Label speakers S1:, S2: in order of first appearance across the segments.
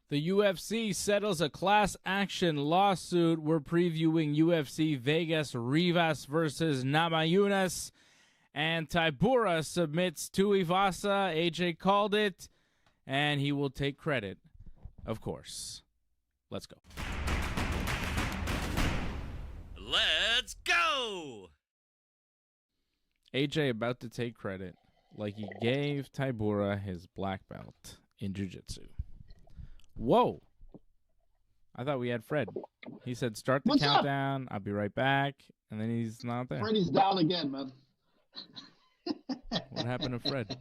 S1: The UFC settles a class action lawsuit. We're previewing UFC Vegas, Ribas versus Namajunas. And Tybura submits to Erosa. AJ called it, and he will take credit, of course. Let's go.
S2: Let's go!
S1: AJ about to take credit, like he gave Tybura his black belt in jiu-jitsu. Whoa. I thought we had Fred. He said, start the countdown. I'll be right back. And then he's not there.
S3: Freddie's down again, man.
S1: What happened to Fred?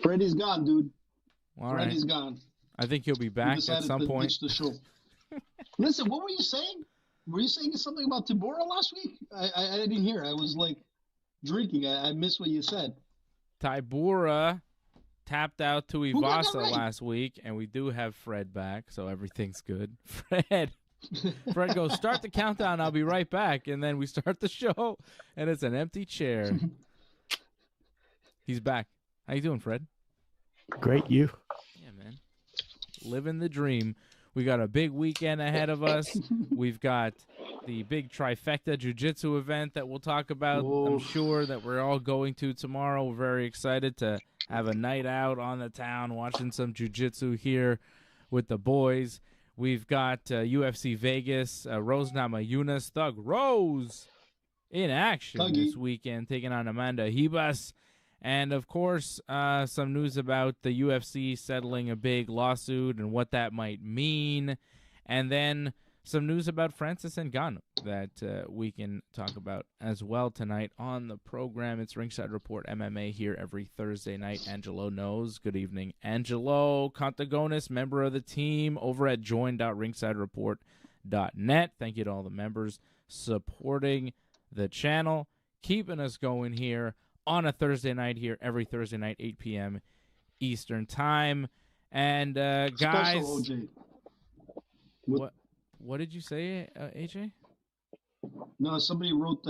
S3: Freddie's gone, dude.
S1: All
S3: Freddie's
S1: right.
S3: gone.
S1: I think he'll be back at some point.
S3: Ditch the show. Listen, what were you saying? Were you saying something about Tybura last week? I didn't hear. I was like drinking. I missed what you said.
S1: Tybura tapped out to Erosa last week, and we do have Fred back, so everything's good. Fred goes, start the countdown, I'll be right back. And then we start the show, and it's an empty chair. He's back. How you doing, Fred?
S4: Great, you?
S1: Yeah, man. Living the dream. We got a big weekend ahead of us. We've got the big trifecta jiu-jitsu event that we'll talk about. Whoa. I'm sure that we're all going to tomorrow. We're very excited to have a night out on the town, watching some jiu-jitsu here with the boys. We've got UFC Vegas, Rose Namajunas, Thug Rose in action this weekend, taking on Amanda Ribas. And, of course, some news about the UFC settling a big lawsuit and what that might mean. And then some news about Francis Ngannou that we can talk about as well tonight on the program. It's Ringside Report MMA here every Thursday night. Angelo knows. Good evening, Angelo Contagonis, member of the team over at join.ringsidereport.net. Thank you to all the members supporting the channel, keeping us going here on a Thursday night here, every Thursday night, 8 p.m. Eastern Time. And, guys,
S3: OJ.
S1: What did you say, AJ?
S3: No, somebody wrote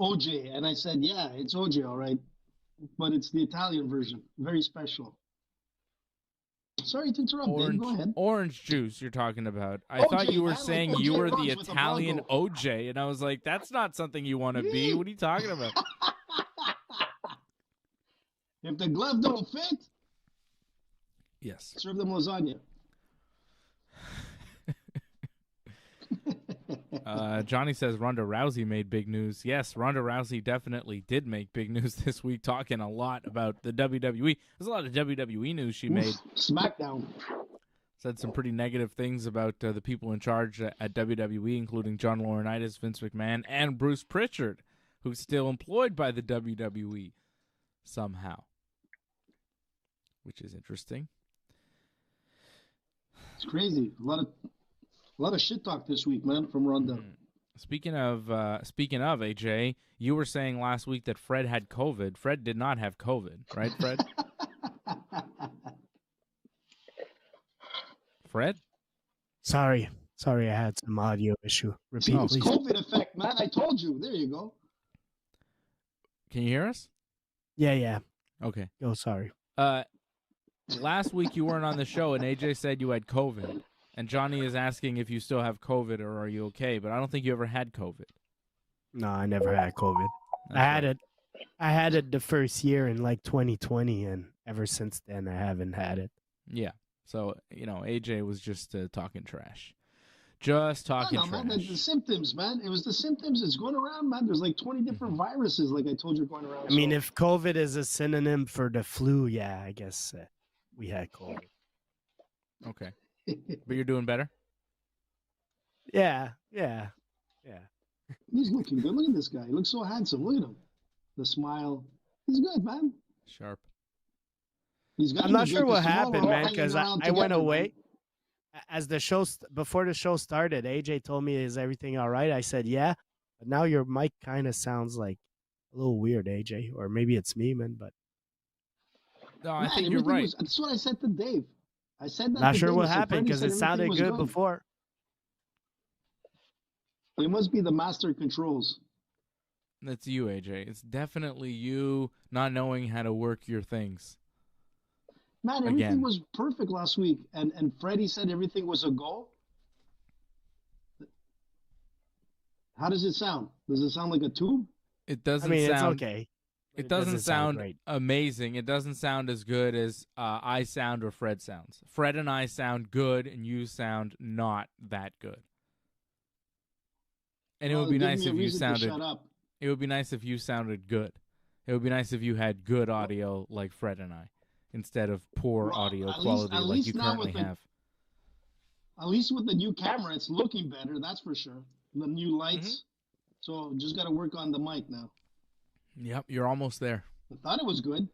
S3: OJ, and I said, yeah, it's OJ, all right. But it's the Italian version. Very special. Sorry to interrupt, Dave. Go ahead.
S1: Orange juice you're talking about. I
S3: OJ,
S1: thought you were saying
S3: like
S1: you were
S3: runs
S1: the
S3: with
S1: Italian OJ, and I was like, that's not something you want to be. What are you talking about?
S3: If the glove don't fit,
S1: yes,
S3: serve them lasagna.
S1: Johnny says Ronda Rousey made big news. Yes, Ronda Rousey definitely did make big news this week, talking a lot about the WWE. There's a lot of WWE news she made.
S3: SmackDown.
S1: Said some pretty negative things about the people in charge at WWE, including John Laurinaitis, Vince McMahon, and Bruce Pritchard, who's still employed by the WWE somehow, which is interesting.
S3: It's crazy. A lot of shit talk this week, man, from Ronda.
S1: Speaking of AJ, you were saying last week that Fred had COVID. Fred did not have COVID, right, Fred? Fred?
S4: Sorry, I had some audio issue. Repeat,
S3: please.
S4: Please.
S3: COVID effect, man. I told you. There you go.
S1: Can you hear us?
S4: Yeah.
S1: Okay.
S4: Oh, sorry.
S1: Last week you weren't on the show, and AJ said you had COVID. And Johnny is asking if you still have COVID or are you okay, but I don't think you ever had COVID.
S4: No, I never had COVID. I had it the first year in like 2020, and ever since then I haven't had it.
S1: Yeah. So, AJ was just talking trash. Just talking trash.
S3: Man, the symptoms, man. It was the symptoms. It's going around, man. There's like 20 different viruses, like I told you, going around.
S4: I mean, if COVID is a synonym for the flu, yeah, I guess we had COVID.
S1: Okay. But you're doing better?
S4: Yeah.
S3: He's looking good. Look at this guy. He looks so handsome. Look at him. The smile. He's good, man.
S1: Sharp.
S4: I'm not sure what happened, man, because I went away. As the show, before the show started, AJ told me, is everything all right? I said, yeah. But now your mic kind of sounds like a little weird, AJ. Or maybe it's me, man, but.
S1: No, I think you're right.
S3: That's what I said to Dave. I said that.
S4: Not sure what happened because it sounded good before.
S3: It must be the master controls.
S1: That's you, AJ. It's definitely you not knowing how to work your things.
S3: Man, everything was perfect last week, and Freddie said everything was a go. How does it sound? Does it sound like a tube?
S1: It doesn't
S4: it's
S1: sound
S4: okay.
S1: It doesn't sound
S4: great.
S1: amazing. It doesn't sound as good as I sound or Fred sounds. Fred and I sound good, and you sound not that good. And it would be nice if you sounded. It would be nice if you sounded good. It would be nice if you had good audio like Fred and I, instead of poor audio quality like you currently have.
S3: At least with the new camera, it's looking better. That's for sure. The new lights. So just got to work on the mic now.
S1: Yep, you're almost there.
S3: I thought it was good.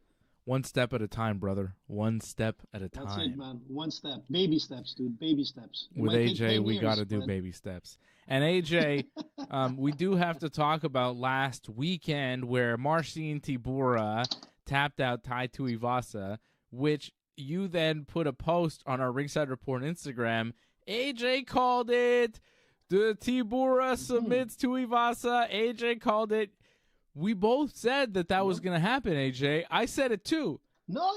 S1: One step at a time, brother. One step at a time.
S3: That's it, man. One step. Baby steps, dude. Baby steps.
S1: With AJ, we got to do baby steps. And AJ, we do have to talk about last weekend where Marcin Tybura tapped out Tai Tuivasa, which you then put a post on our Ringside Report Instagram. AJ called it. The Tybura submits Tuivasa. AJ called it. We both said that was going to happen, AJ. I said it too.
S3: No,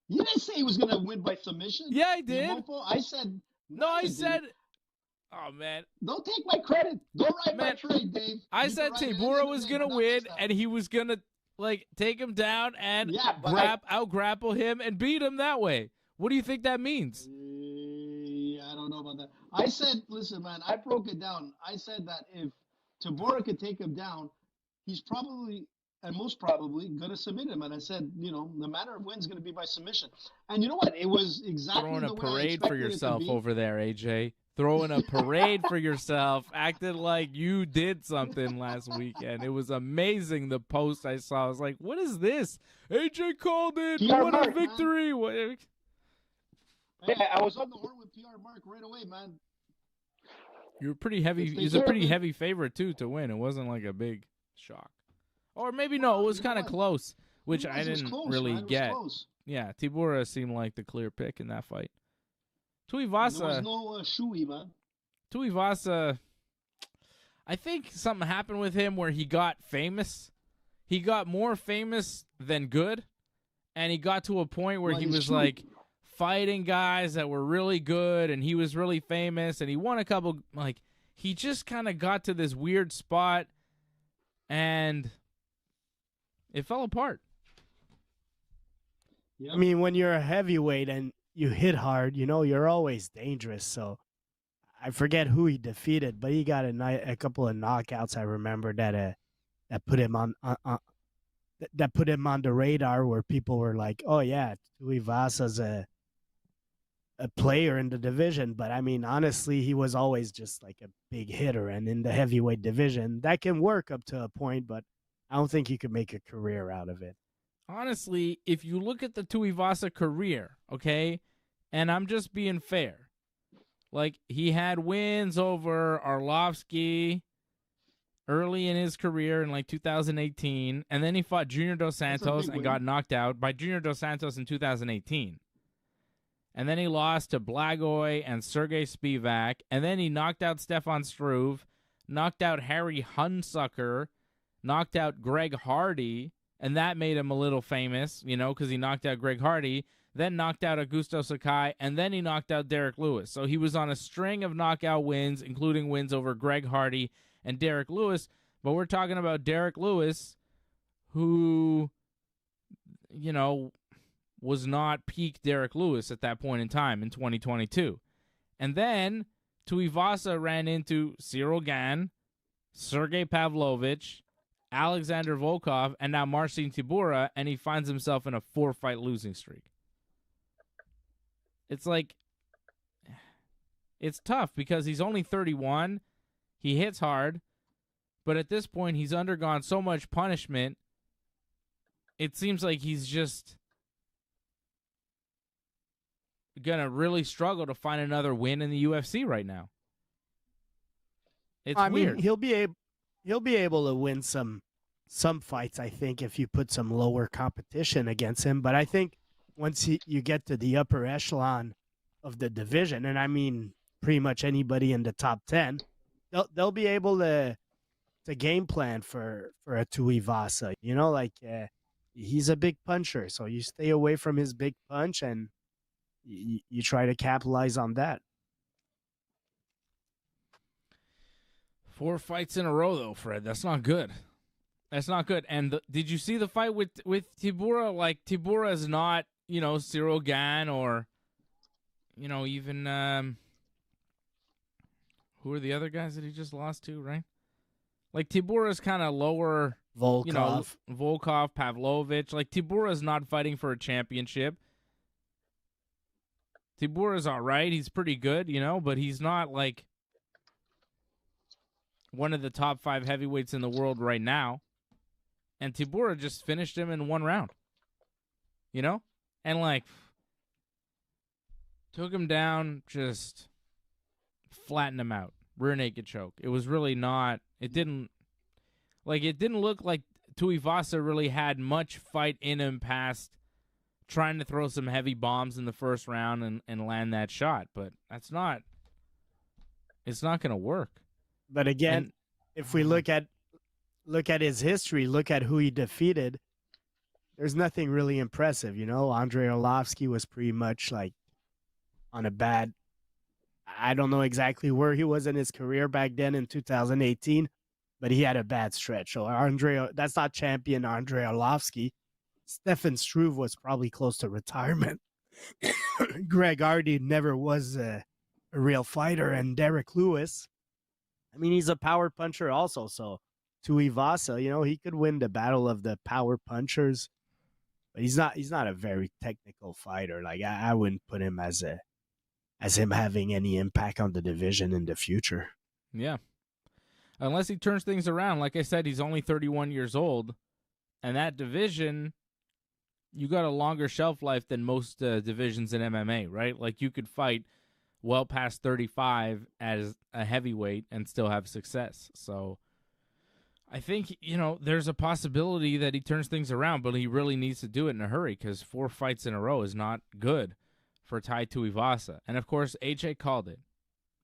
S3: you didn't say he was going to win by submission.
S1: Yeah, I did.
S3: I said.
S1: No, I said. Oh, man.
S3: Don't take my credit. Don't write my trade, Dave.
S1: I said Tybura was going to win, and he was going to take him down and out-grapple him and beat him that way. What do you think that means?
S3: I don't know about that. I said, listen, man, I broke it down. I said that if Tybura could take him down, he's probably and most probably going to submit him. And I said, the manner of win's going to be by submission. And you know what? It was exactly
S1: throwing
S3: the
S1: a
S3: way
S1: parade for yourself
S3: it to be.
S1: Over there, AJ. Throwing a parade for yourself, acted like you did something last weekend. It was amazing. The post I saw, I was like, "What is this?" AJ called it. What a victory!
S3: Yeah, I was on the horn with PR Mark right away, man.
S1: You were pretty heavy. He's a pretty heavy favorite too to win. It wasn't like a big shock, or maybe no. It was kind of close, which I didn't really get. Yeah, Tybura seemed like the clear pick in that fight. Tuivasa.
S3: There was no shoey, man.
S1: Tuivasa. I think something happened with him where he got famous. He got more famous than good, and he got to a point where he was like fighting guys that were really good, and he was really famous, and he won a couple. Like, he just kind of got to this weird spot, and it fell apart.
S3: Yep.
S4: I mean, when you're a heavyweight and you hit hard, you're always dangerous. So I forget who he defeated, but he got a couple of knockouts. I remember that put him on that put him on the radar, where people were like, "Oh yeah, Tuivasa's a player in the division." But I mean, honestly, he was always just like a big hitter, and in the heavyweight division, that can work up to a point, but I don't think you could make a career out of it.
S1: Honestly, if you look at the Tuivasa career, okay, and I'm just being fair, like, he had wins over Arlovsky early in his career in like 2018, and then he fought Junior Dos Santos and got knocked out by Junior Dos Santos in 2018. And then he lost to Blagoy and Sergey Spivak, and then he knocked out Stefan Struve, knocked out Harry Hunsucker, knocked out Greg Hardy, and that made him a little famous, because he knocked out Greg Hardy, then knocked out Augusto Sakai, and then he knocked out Derek Lewis. So he was on a string of knockout wins, including wins over Greg Hardy and Derek Lewis. But we're talking about Derek Lewis, who, was not peak Derek Lewis at that point in time in 2022. And then Tuivasa ran into Cyril Gane, Sergey Pavlovich, Alexander Volkov, and now Marcin Tybura, and he finds himself in a 4-fight losing streak. It's like, it's tough because he's only 31. He hits hard, but at this point, he's undergone so much punishment. It seems like he's just gonna really struggle to find another win in the UFC right now. It's weird.
S4: Mean, he'll be able to win some fights, I think, if you put some lower competition against him. But I think once you get to the upper echelon of the division, and I mean pretty much anybody in the top 10, they'll be able to game plan for a Tuivasa. he's a big puncher, so you stay away from his big punch and you try to capitalize on that.
S1: 4 fights in a row, though, Fred. That's not good. That's not good. And did you see the fight with Tybura? Like, Tybura is not, Cyril Gane or, even who are the other guys that he just lost to, right? Like, Tybura is kind of lower.
S4: Volkov,
S1: Pavlovich. Like, Tybura is not fighting for a championship. Tybura is all right. He's pretty good, but he's not, like, one of the top 5 heavyweights in the world right now. And Tybura just finished him in 1 round. And, like, took him down, just flattened him out. Rear naked choke. It was really not, it didn't look like Tuivasa really had much fight in him past trying to throw some heavy bombs in the first round and land that shot. But it's not going to work.
S4: But again, if we look at his history, look at who he defeated, there's nothing really impressive. Andrei Arlovsky was pretty much like on a bad, I don't know exactly where he was in his career back then in 2018, but he had a bad stretch. So that's not champion Andrei Arlovsky. Stefan Struve was probably close to retirement. Greg Hardy never was a real fighter, and Derek Lewis, I mean, he's a power puncher also. So Tuivasa, he could win the battle of the power punchers, but he's not a very technical fighter. Like, I wouldn't put him as him having any impact on the division in the future.
S1: Yeah. Unless he turns things around. Like I said, he's only 31 years old, and that division, you got a longer shelf life than most divisions in MMA, right? Like, you could fight well past 35 as a heavyweight and still have success. So I think, there's a possibility that he turns things around, but he really needs to do it in a hurry because 4 fights in a row is not good for Tai Tuivasa. And, of course, AJ called it.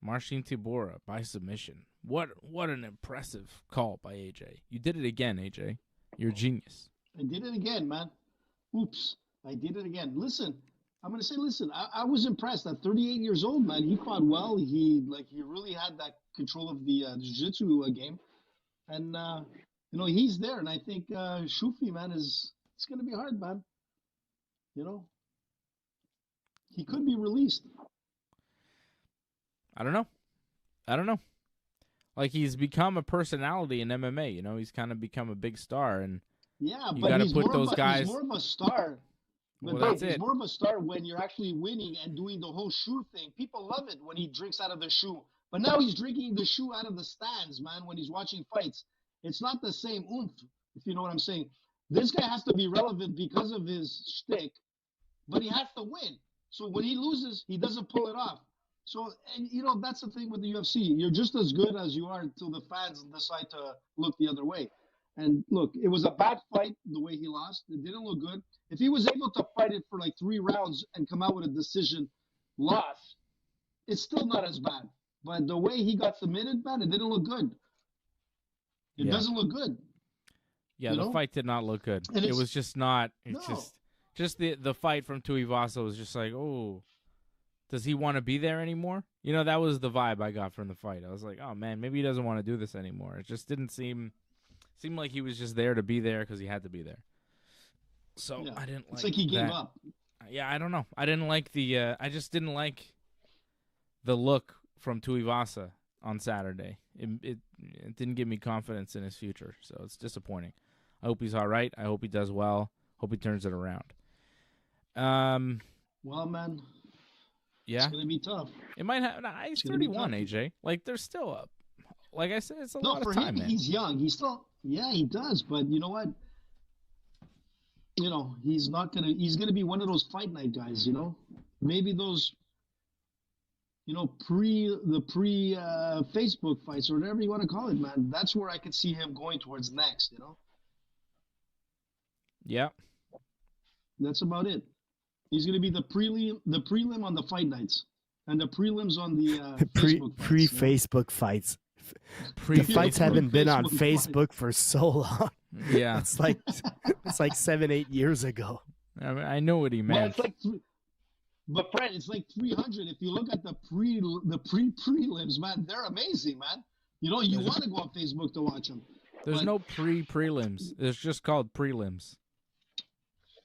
S1: Marcin Tybura by submission. What an impressive call by AJ. You did it again, AJ. You're a genius.
S3: I did it again, man. Oops. I did it again. Listen, I'm going to say, I was impressed. At 38 years old, man, he fought well. He really had that control of the jiu-jitsu game. And, he's there. And I think Shufi, man, it's going to be hard, man. He could be released.
S1: I don't know. Like, he's become a personality in MMA. He's kind of become a big star. And
S3: yeah,
S1: you
S3: but
S1: gotta
S3: he's
S1: put those guys.
S3: He's more of a star.
S1: Well, that's it.
S3: He's more of a star when you're actually winning and doing the whole shoe thing. People love it when he drinks out of the shoe. But now he's drinking the shoe out of the stands, man, when he's watching fights. It's not the same oomph, if you know what I'm saying. This guy has to be relevant because of his shtick, but he has to win. So when he loses, he doesn't pull it off. So, and that's the thing with the UFC. You're just as good as you are until the fans decide to look the other way. And look, it was a bad fight the way he lost. It didn't look good. If he was able to fight it for like 3 rounds and come out with a decision loss, it's still not as bad. But the way he got submitted, man, it didn't look good. It doesn't look good.
S1: Yeah, the fight did not look good. It was just not. It's just the fight from Tuivasa was just like, oh, does he want to be there anymore? That was the vibe I got from the fight. I was like, oh man, maybe he doesn't want to do this anymore. It just didn't seem like he was just there to be there because he had to be there. So I didn't like.
S3: It's like he gave
S1: that.
S3: up.
S1: Yeah, I don't know. I didn't like the. I just didn't like the look from Tuivasa on Saturday. It didn't give me confidence in his future, so it's disappointing. I hope he's all right. I hope he does well. Hope he turns it around.
S3: Well, man.
S1: Yeah,
S3: it's gonna be tough.
S1: It might have. Nah, he's 31, AJ. Like, there's still a. Like I said, it's a lot of time.
S3: No, for him,
S1: man.
S3: He's young. He's still. Yeah, he does. But you know what? He's not gonna. He's gonna be one of those fight night guys. Maybe those. Pre Facebook fights or whatever you want to call it, man. That's where I could see him going towards next.
S1: Yeah.
S3: That's about it. He's going to be the prelim on the fight nights, and the prelims on the Facebook fights.
S4: Pre-Facebook fights. The fights haven't been on
S3: Facebook
S4: Facebook for so long.
S1: Yeah.
S4: It's like 7-8 years ago.
S1: I mean, I know what he
S3: Well,
S1: meant.
S3: it's like, but Fred, it's like 300. If you look at the prelims, man, they're amazing, man. You know, you want to go on Facebook to watch them.
S1: There's no prelims. It's just called prelims.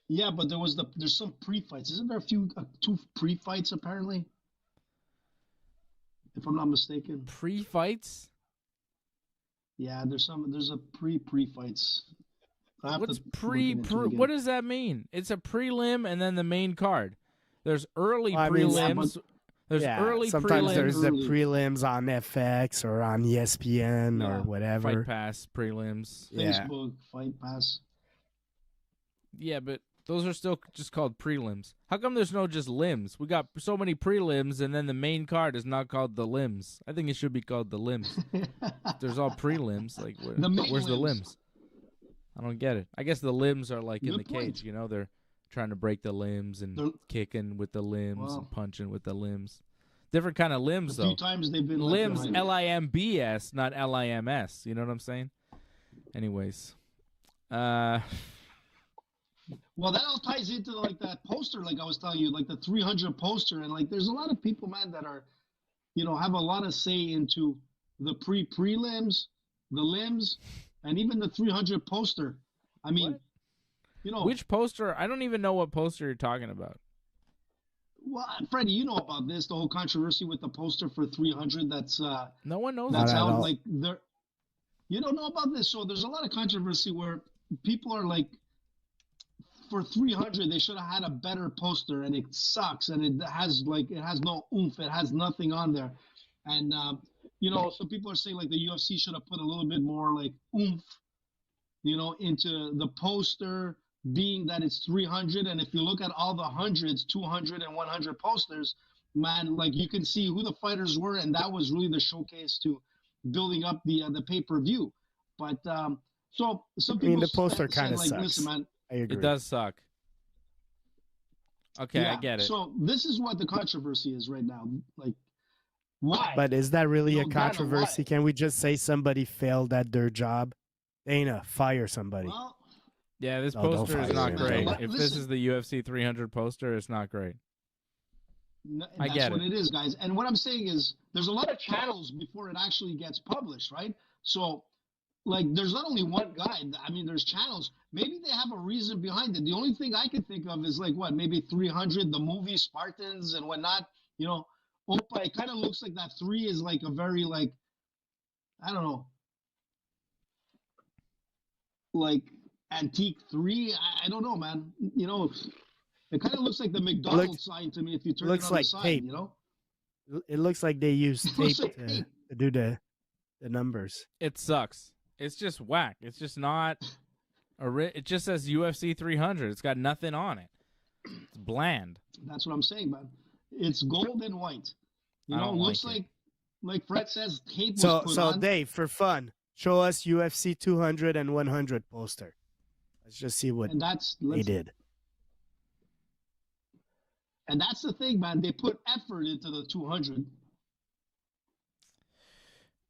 S3: Yeah, but there's some pre-fights. Isn't there two pre-fights apparently? If I'm not mistaken.
S1: Pre-fights?
S3: Yeah, there's a pre-fights.
S1: What's what does that mean? It's a prelim and then the main card. There's early prelims.
S4: Sometimes
S1: prelims.
S4: there's the prelims on FX or on ESPN or whatever.
S1: Fight Pass prelims.
S3: Facebook, Fight Pass.
S1: Yeah, but those are still just called prelims. How come there's no just limbs? We got so many prelims, and then the main card is not called the limbs. I think it should be called the limbs. There's all prelims. Like, where's the limbs? I don't get it. I guess the limbs are like in the cage. You know, they're trying to break the limbs and kicking with the limbs and punching with the limbs. Different kind of limbs, though.
S3: A few times they've been
S1: limbs, LIMBS, not LIMS. You know what I'm saying? Anyways.
S3: Well, that all ties into like that poster, like I was telling you, like the 300 poster, and like there's a lot of people, man, that are, you know, have a lot of say into the prelims, the limbs, and even the 300 poster. I mean,
S1: what?
S3: You know,
S1: which poster? I don't even know what poster you're talking about.
S3: Well, Freddie, you know about this, the whole controversy with the poster for 300. That's
S1: no one knows.
S3: That's out. Like there, you don't know about this. So there's a lot of controversy where people are like, for 300, they should have had a better poster, and it sucks, and it has no oomph, it has nothing on there, and you know, so people are saying like the UFC should have put a little bit more like oomph, you know, into the poster, being that it's 300, and if you look at all the hundreds, 200 and 100 posters, man, like you can see who the fighters were, and that was really the showcase to building up the pay-per-view. But so some people,
S4: the poster kind of
S3: like,
S4: sucks.
S3: listen, man.
S4: I agree.
S1: It does suck. Okay,
S3: yeah,
S1: I get it.
S3: So this is what the controversy is right now. Like, why?
S4: But is that really a
S3: Donna,
S4: controversy?
S3: why?
S4: Can we just say somebody failed at their job? Dana, fire somebody.
S3: Well,
S1: yeah, this
S4: No, don't
S1: poster is
S4: fire
S1: not
S4: him.
S1: great.
S3: Listen.
S1: If this is the UFC 300 poster, it's not great. I get
S3: that's what it is, guys. And what I'm saying is there's a lot of channels before it actually gets published, right? So, like, there's not only one guy. I mean, there's channels. Maybe they have a reason behind it. The only thing I can think of is, like, what, maybe 300, the movie Spartans and whatnot. You know, Opa, it kind of looks like that 3 is, like, a very, like, I don't know, like, antique 3. I don't know, man. You know, it kind of looks like the McDonald's sign to me if you turn it on
S4: like
S3: the side,
S4: tape.
S3: you know?
S4: It looks like they used tape
S3: looks like
S4: to
S3: tape.
S4: do the numbers.
S1: It sucks. It's just whack. It's just not it just says UFC 300. It's got nothing on it. It's bland.
S3: That's what I'm saying, man. It's gold and white. You
S1: I
S3: know,
S1: don't
S3: looks
S1: like
S3: like Fred says, tape was
S4: So
S3: put on.
S4: Dave, for fun, show us UFC 200 and 100 poster. Let's just see what
S3: And that's
S4: they did.
S3: And that's the thing, man. They put effort into the 200.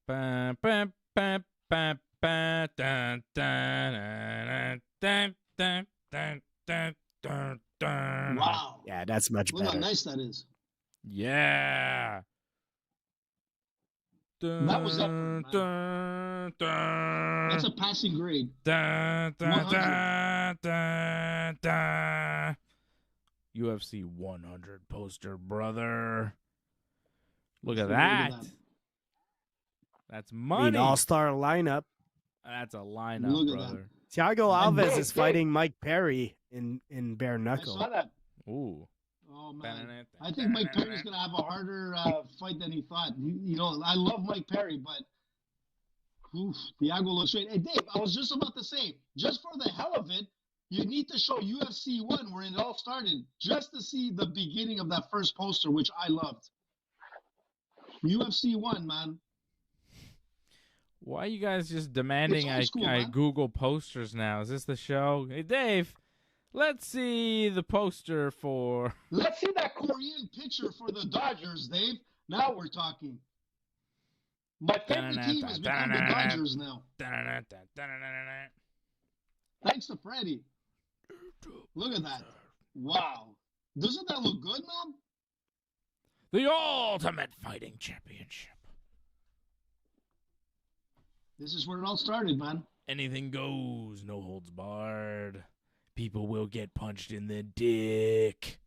S1: Ba, ba, ba, ba, ba, dun, dun, dun, dun, dun, dun, dun, dun.
S3: Wow.
S4: Yeah, that's much
S3: Look how
S4: better.
S3: nice that is.
S1: Yeah.
S3: That was effort,
S1: Dun, dun,
S3: That's a passing grade.
S1: dun, dun,
S3: 100.
S1: dun, dun, dun. UFC 100 poster, brother. Look at that. That's
S4: I
S1: money.
S4: mean, all-star lineup.
S1: That's a lineup,
S3: Look at
S1: brother.
S4: Thiago
S3: And
S4: Alves
S3: Dave,
S4: is fighting Mike Perry in bare
S3: I
S4: knuckle.
S3: saw that.
S1: Ooh.
S3: Oh, man. I think Mike Perry's going to have a harder fight than he thought. You know, I love Mike Perry, but Thiago looks great. Hey, Dave, I was just about to say, just for the hell of it, you need to show UFC 1 where it all started, just to see the beginning of that first poster, which I loved. UFC 1, man.
S1: Why are you guys just demanding
S3: It's old school,
S1: I
S3: man.
S1: Google posters now? Is this the show? Hey, Dave, let's see the poster for...
S3: Let's see that Korean picture for the Dodgers, Dave. Now we're talking. My favorite team has become the Dodgers now. Thanks to Freddie. Look at that. Wow. Doesn't that look good, man?
S1: The Ultimate Fighting Championship.
S3: This is where it all started, man.
S1: Anything goes, no holds barred. People will get punched in the dick.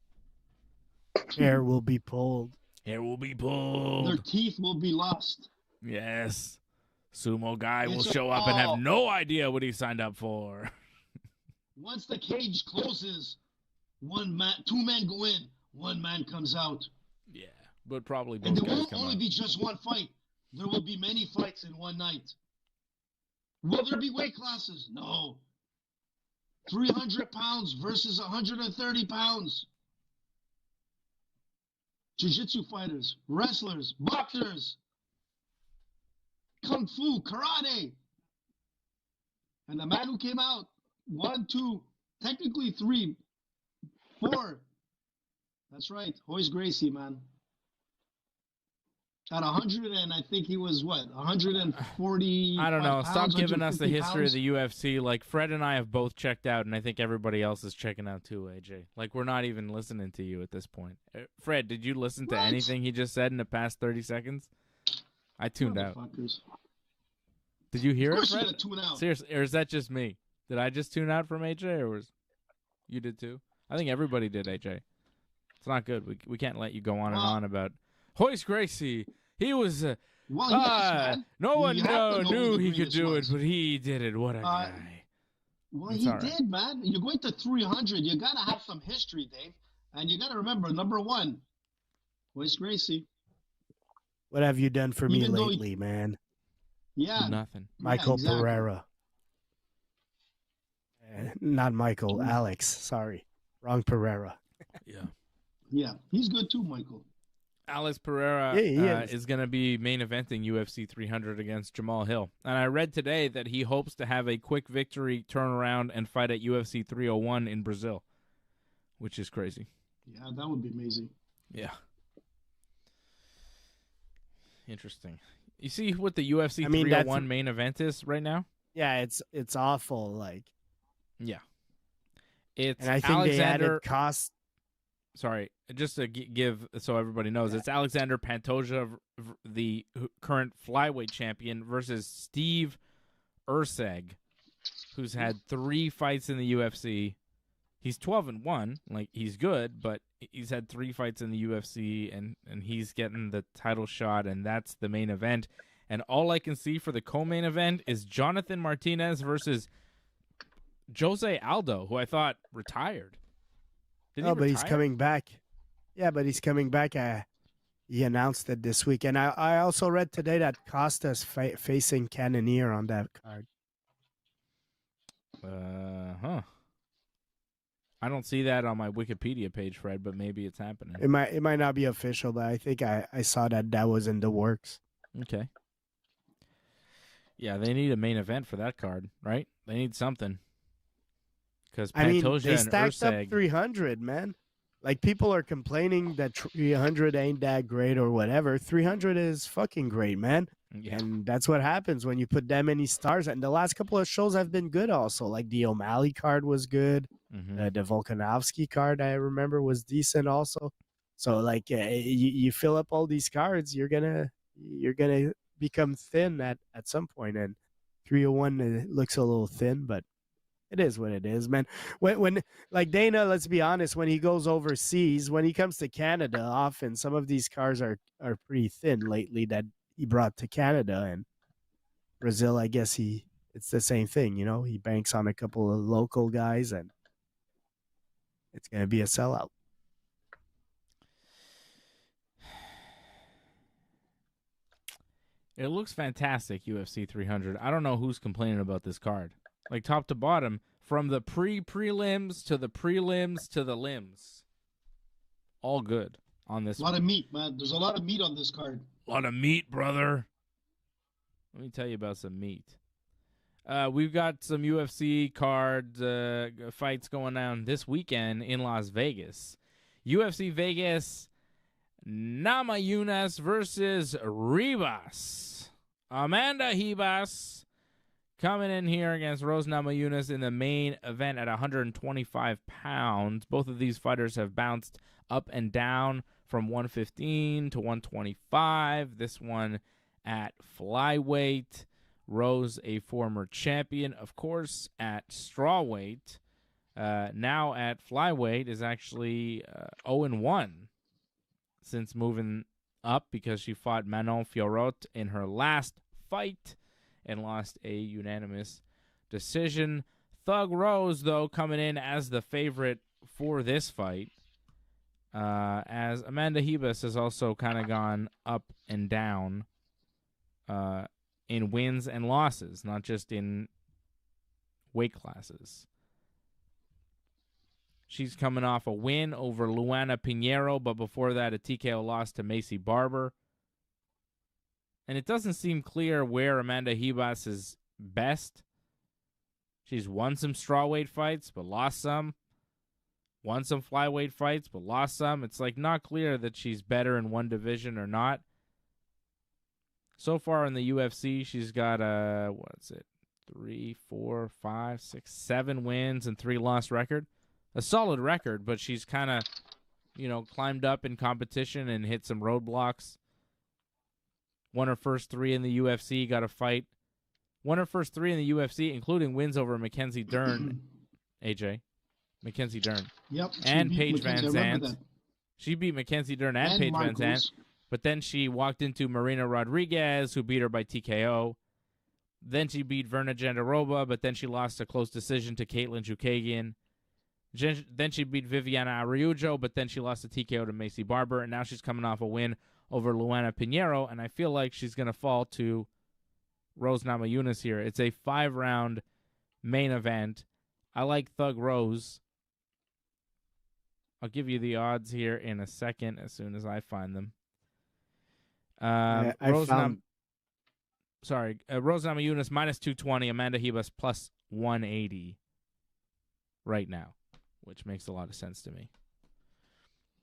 S4: Hair will be pulled.
S1: Hair will be pulled.
S3: Their teeth will be lost.
S1: Yes. Sumo guy will show up and have no idea what he signed up for.
S3: Once the cage closes, two men go in, one man comes out.
S1: Yeah, but probably both
S3: and there
S1: guys
S3: won't
S1: come
S3: only
S1: out.
S3: be just one fight. There will be many fights in one night. Will there be weight classes? No. 300 pounds versus 130 pounds. Jiu-jitsu fighters, wrestlers, boxers, kung fu, karate. And the man who came out, 1, 2, technically 3, 4. That's right, Royce Gracie, man. At 100, and I think he was, 140.
S1: I don't know.
S3: Pounds,
S1: Stop giving us the history
S3: pounds.
S1: of the UFC. Like, Fred and I have both checked out, and I think everybody else is checking out too, AJ. Like, we're not even listening to you at this point. Fred, did you listen to anything he just said in the past 30 seconds? I tuned out. Did you hear it, Fred?
S3: Tune out.
S1: Seriously, or is that just me? Did I just tune out from AJ, or was you did too? I think everybody did, AJ. It's not good. We can't let you go on and on about Royce Gracie. He was
S3: yes, man.
S1: No one
S3: know
S1: knew
S3: who
S1: he
S3: the
S1: could do
S3: greatest
S1: it, but he did it. What a guy.
S3: Well,
S1: It's
S3: he
S1: all right.
S3: did, man. You're going to 300. You got to have some history, Dave. And you got to remember, number one, Royce Gracie.
S4: What have you done for me
S3: Even though
S4: lately, man?
S3: Yeah.
S1: Nothing.
S4: Michael
S3: exactly.
S4: Pereira. Not Michael, Alex. Sorry. Wrong Pereira.
S1: Yeah.
S3: Yeah, he's good too, Michael.
S1: Alex Pereira is going to be main eventing UFC 300 against Jamal Hill. And I read today that he hopes to have a quick victory, turn around, and fight at UFC 301 in Brazil, which is crazy.
S3: Yeah, that would be amazing.
S1: Yeah. Interesting. You see what the UFC 301 main event is right now?
S4: Yeah, it's awful. Like,
S1: yeah. It's
S4: and I think they added cost.
S1: Sorry, just to give so everybody knows, it's Alexander Pantoja, the current flyweight champion, versus Steve Erceg, who's had 3 fights in the UFC. He's 12-1, like he's good, but he's had 3 fights in the UFC, and he's getting the title shot, and that's the main event. And all I can see for the co-main event is Jonathan Martinez versus Jose Aldo, who I thought retired.
S4: No, but he's coming back. Yeah, but he's coming back. He announced it this week. And I also read today that Costa's facing Cannonier on that card.
S1: I don't see that on my Wikipedia page, Fred, but maybe it's happening.
S4: It might not be official, but I think I saw that was in the works.
S1: Okay. Yeah, they need a main event for that card, right? They need something. Because Pantoja
S4: they stacked
S1: and Erceg,
S4: up 300, man. Like, people are complaining that 300 ain't that great or whatever. 300 is fucking great, man.
S1: Yeah.
S4: And that's what happens when you put that many stars. And the last couple of shows have been good also. Like, the O'Malley card was good.
S1: Mm-hmm.
S4: The Volkanovski card, I remember, was decent also. So, like, you fill up all these cards, you're gonna become thin at some point. And 301 looks a little thin, but it is what it is, man. When like Dana, let's be honest, when he goes overseas, when he comes to Canada, often some of these cars are pretty thin lately that he brought to Canada. And Brazil, I guess it's the same thing, you know. He banks on a couple of local guys, and it's going to be a sellout.
S1: It looks fantastic, UFC 300. I don't know who's complaining about this card. Like, top to bottom, from the prelims to the prelims to the limbs. All good on this one.
S3: A lot of meat, man. There's a lot of meat on this card.
S1: A lot of meat, brother. Let me tell you about some meat. We've got some UFC card fights going on this weekend in Las Vegas. UFC Vegas, Namajunas versus Ribas. Amanda Ribas coming in here against Rose Namajunas in the main event at 125 pounds. Both of these fighters have bounced up and down from 115 to 125. This one at flyweight. Rose, a former champion, of course, at strawweight. Now at flyweight is actually 0-1 since moving up because she fought Manon Fiorot in her last fight and lost a unanimous decision. Thug Rose, though, coming in as the favorite for this fight, as Amanda Ribas has also kind of gone up and down in wins and losses, not just in weight classes. She's coming off a win over Luana Pinheiro, but before that, a TKO loss to Macy Barber. And it doesn't seem clear where Amanda Ribas is best. She's won some strawweight fights, but lost some. Won some flyweight fights, but lost some. It's like not clear that she's better in one division or not. So far in the UFC, she's got 3, 4, 5, 6, 7 wins and 3 loss record. A solid record, but she's kind of, climbed up in competition and hit some roadblocks. Won her first 3 in the UFC, got a fight. Won her first 3 in the UFC, including wins over Mackenzie Dern, AJ. Mackenzie Dern.
S3: Yep.
S1: And Paige Van Zandt. She beat Mackenzie Dern and Paige Van Zandt. But then she walked into Marina Rodriguez, who beat her by TKO. Then she beat Verna Jandiroba, but then she lost a close decision to Caitlin Chookagian. Then she beat Viviana Araújo, but then she lost a TKO to Macy Barber, and now she's coming off a win over Luana Pinheiro, and I feel like she's going to fall to Rose Namajunas here. It's a 5-round main event. I like Thug Rose. I'll give you the odds here in a second as soon as I find them. Rose Namajunas minus 220, Amanda Ribas plus 180 right now, which makes a lot of sense to me.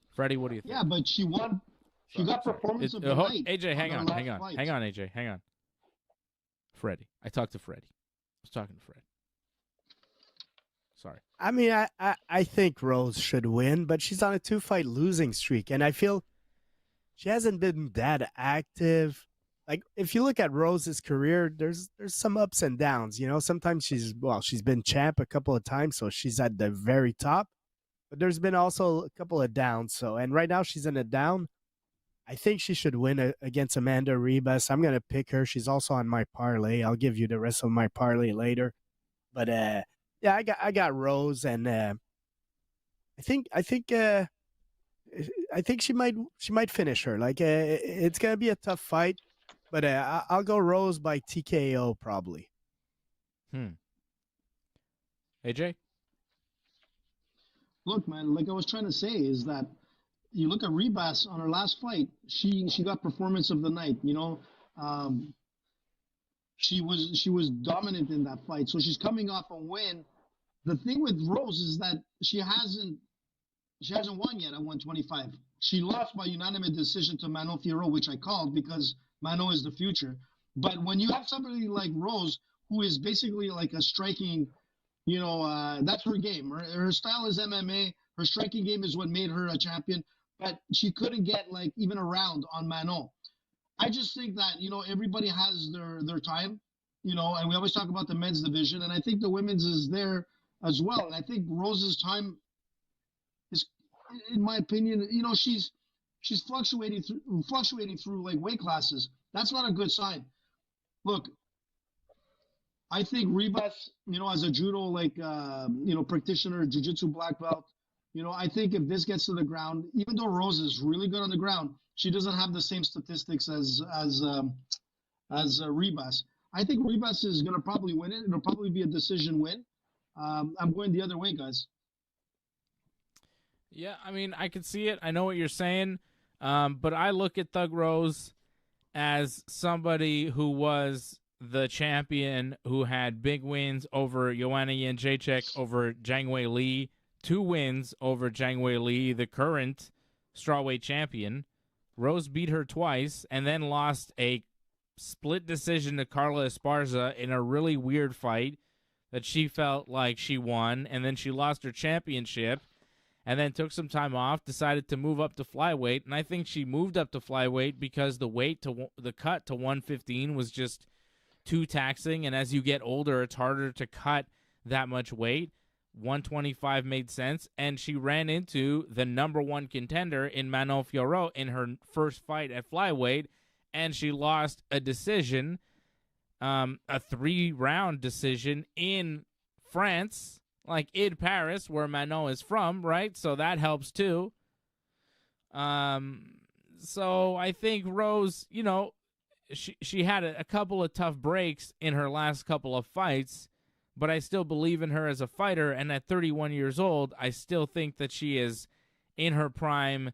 S1: Freddie, what do you think?
S3: Yeah, but she won. She got performance of the night.
S1: AJ, hang on, AJ, hang on. Freddie, I talked to Freddie. I was talking to Fred. Sorry.
S4: I mean, I think Rose should win, but she's on a 2-fight losing streak, and I feel she hasn't been that active. Like, if you look at Rose's career, there's some ups and downs. Sometimes she's been champ a couple of times, so she's at the very top. But there's been also a couple of downs. And right now she's in a down. I think she should win against Amanda Ribas. I'm gonna pick her. She's also on my parlay. I'll give you the rest of my parlay later. But yeah, I got Rose, and I think she might finish her. Like, it's gonna be a tough fight, but I'll go Rose by TKO probably.
S1: AJ?
S3: Look, man, like I was trying to say is that you look at Ribas on her last fight, she got performance of the night, she was dominant in that fight. So she's coming off a win. The thing with Rose is that she hasn't won yet at 125. She lost by unanimous decision to Manon Fiorot, which I called because Manon is the future. But when you have somebody like Rose, who is basically like a striking, that's her game. Her style is MMA. Her striking game is what made her a champion. But she couldn't get like even a round on Manon. I just think that, everybody has their time, and we always talk about the men's division. And I think the women's is there as well. And I think Rose's time is, in my opinion, she's fluctuating through like weight classes. That's not a good sign. Look, I think Ribas, as a judo practitioner, jiu-jitsu black belt, I think if this gets to the ground, even though Rose is really good on the ground, she doesn't have the same statistics as Ribas. I think Ribas is going to probably win it. It'll probably be a decision win. I'm going the other way, guys.
S1: Yeah, I mean, I can see it. I know what you're saying. But I look at Thug Rose as somebody who was the champion, who had big wins over Joanna Jędrzejczyk, over Zhang Wei Li, 2 wins over Zhang Wei Li, the current strawweight champion. Rose beat her twice and then lost a split decision to Carla Esparza in a really weird fight that she felt like she won, and then she lost her championship, and then took some time off, decided to move up to flyweight, and I think she moved up to flyweight because the cut to 115 was just too taxing, and as you get older, it's harder to cut that much weight. 125 made sense, and she ran into the number one contender in Manon Fiorot in her first fight at flyweight, and she lost a decision, a 3-round decision in France, like in Paris, where Manon is from, right? So that helps too. So I think Rose, she had a couple of tough breaks in her last couple of fights, but I still believe in her as a fighter, and at 31 years old, I still think that she is in her prime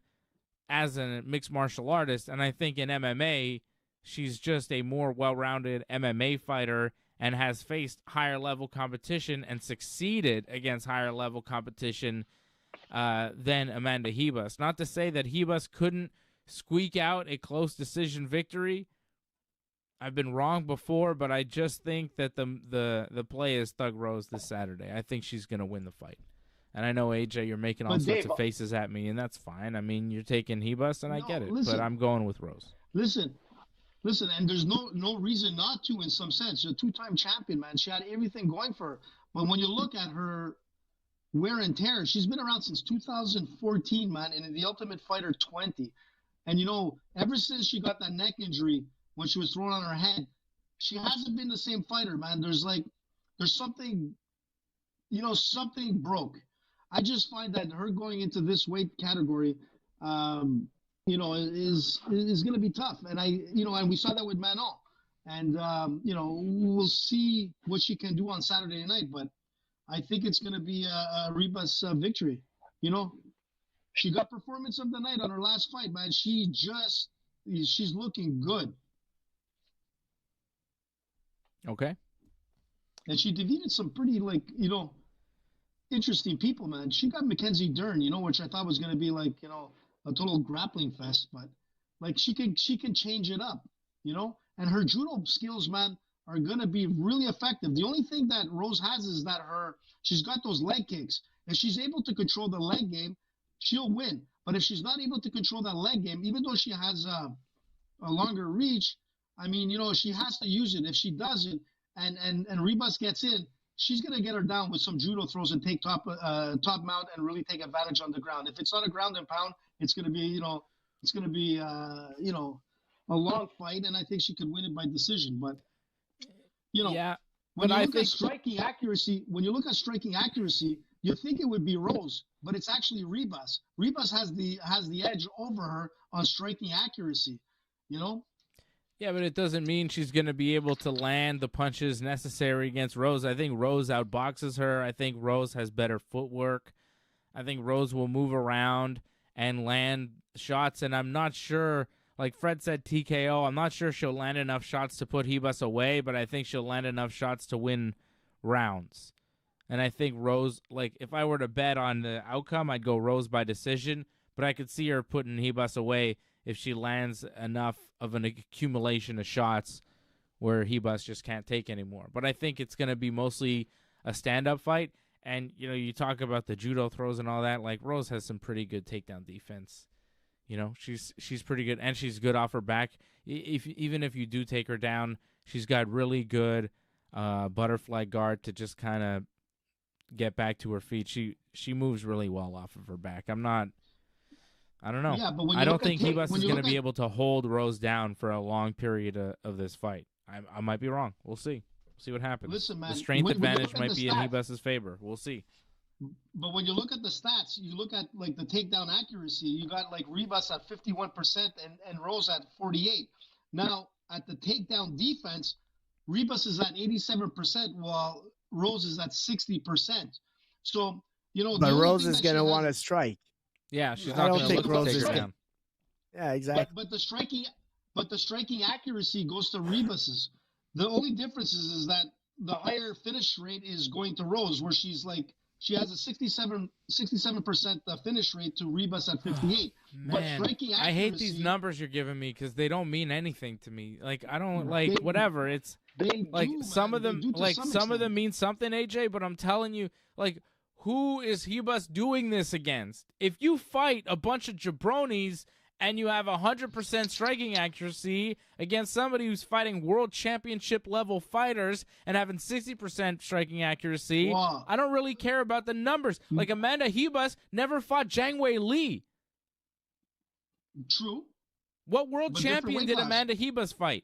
S1: as a mixed martial artist, and I think in MMA, she's just a more well-rounded MMA fighter and has faced higher-level competition and succeeded against higher-level competition than Amanda Ribas. Not to say that Ribas couldn't squeak out a close decision victory. I've been wrong before, but I just think that the play is Thug Rose this Saturday. I think she's going to win the fight. And I know, AJ, you're making all sorts of faces at me, and that's fine. I mean, you're taking Ribas, and I get it, but I'm going with Rose.
S3: Listen, and there's no reason not to in some sense. She's a 2-time champion, man. She had everything going for her. But when you look at her wear and tear, she's been around since 2014, man, and in The Ultimate Fighter 20. And, ever since she got that neck injury, when she was thrown on her head, she hasn't been the same fighter, man. There's something, something broke. I just find that her going into this weight category, is going to be tough. And and we saw that with Manon. And, we'll see what she can do on Saturday night. But I think it's going to be a Ribas victory. She got performance of the night on her last fight, man. She's looking good.
S1: Okay.
S3: And she defeated some pretty, interesting people, man. She got Mackenzie Dern, which I thought was going to be a total grappling fest, but she can change it up, and her judo skills, man, are going to be really effective. The only thing that Rose has is that she's got those leg kicks. If she's able to control the leg game, she'll win. But if she's not able to control that leg game, even though she has a longer reach, I mean, she has to use it. If she doesn't, and Ribas gets in, she's gonna get her down with some judo throws and take top mount and really take advantage on the ground. If it's not a ground and pound, it's gonna be a long fight, and I think she could win it by decision. But
S1: yeah.
S3: When you look at striking accuracy, you think it would be Rose, but it's actually Ribas. Ribas has the edge over her on striking accuracy.
S1: Yeah, but it doesn't mean she's going to be able to land the punches necessary against Rose. I think Rose outboxes her. I think Rose has better footwork. I think Rose will move around and land shots, and I'm not sure, like Fred said, TKO, I'm not sure she'll land enough shots to put Ribas away, but I think she'll land enough shots to win rounds. And I think Rose, if I were to bet on the outcome, I'd go Rose by decision, but I could see her putting Ribas away if she lands enough of an accumulation of shots where Ribas just can't take anymore. But I think it's going to be mostly a stand-up fight. And, you talk about the judo throws and all that. Rose has some pretty good takedown defense. She's pretty good, and she's good off her back. Even if you do take her down, she's got really good butterfly guard to just kind of get back to her feet. She moves really well off of her back. I don't know.
S3: Yeah, but
S1: I don't think Ribas is going to be able to hold Rose down for a long period of this fight. I might be wrong. We'll see. See what happens.
S3: Listen, man,
S1: the strength advantage might be in Ribas' favor. We'll see.
S3: But when you look at the stats, you look at the takedown accuracy. You got Ribas at 51% and Rose at 48%. Now at the takedown defense, Ribas is at 87% while Rose is at 60%. So
S4: but Rose is going to want to strike.
S1: Yeah, she's not going to look Rose is down.
S4: Yeah, exactly.
S3: But the striking accuracy goes to Ribas's. The only difference is that the higher finish rate is going to Rose, where she's She has a 67% finish rate to Ribas at 58. But
S1: Man,
S3: striking accuracy,
S1: I hate these numbers you're giving me because they don't mean anything to me. Like I don't like whatever. It's
S3: they
S1: like
S3: do,
S1: some
S3: man.
S1: of them,
S3: They do to
S1: like
S3: some
S1: some of them
S3: extent.
S1: mean something, AJ. But I'm telling you, like, who is Ribas doing this against? If you fight a bunch of jabronis and you have 100% striking accuracy against somebody who's fighting world championship level fighters and having 60% striking accuracy,
S3: Wow.
S1: I don't really care about the numbers. Like Amanda Ribas never fought Zhang Wei Li.
S3: True.
S1: What world
S3: But different
S1: champion
S3: weight
S1: did
S3: class.
S1: Amanda Ribas fight?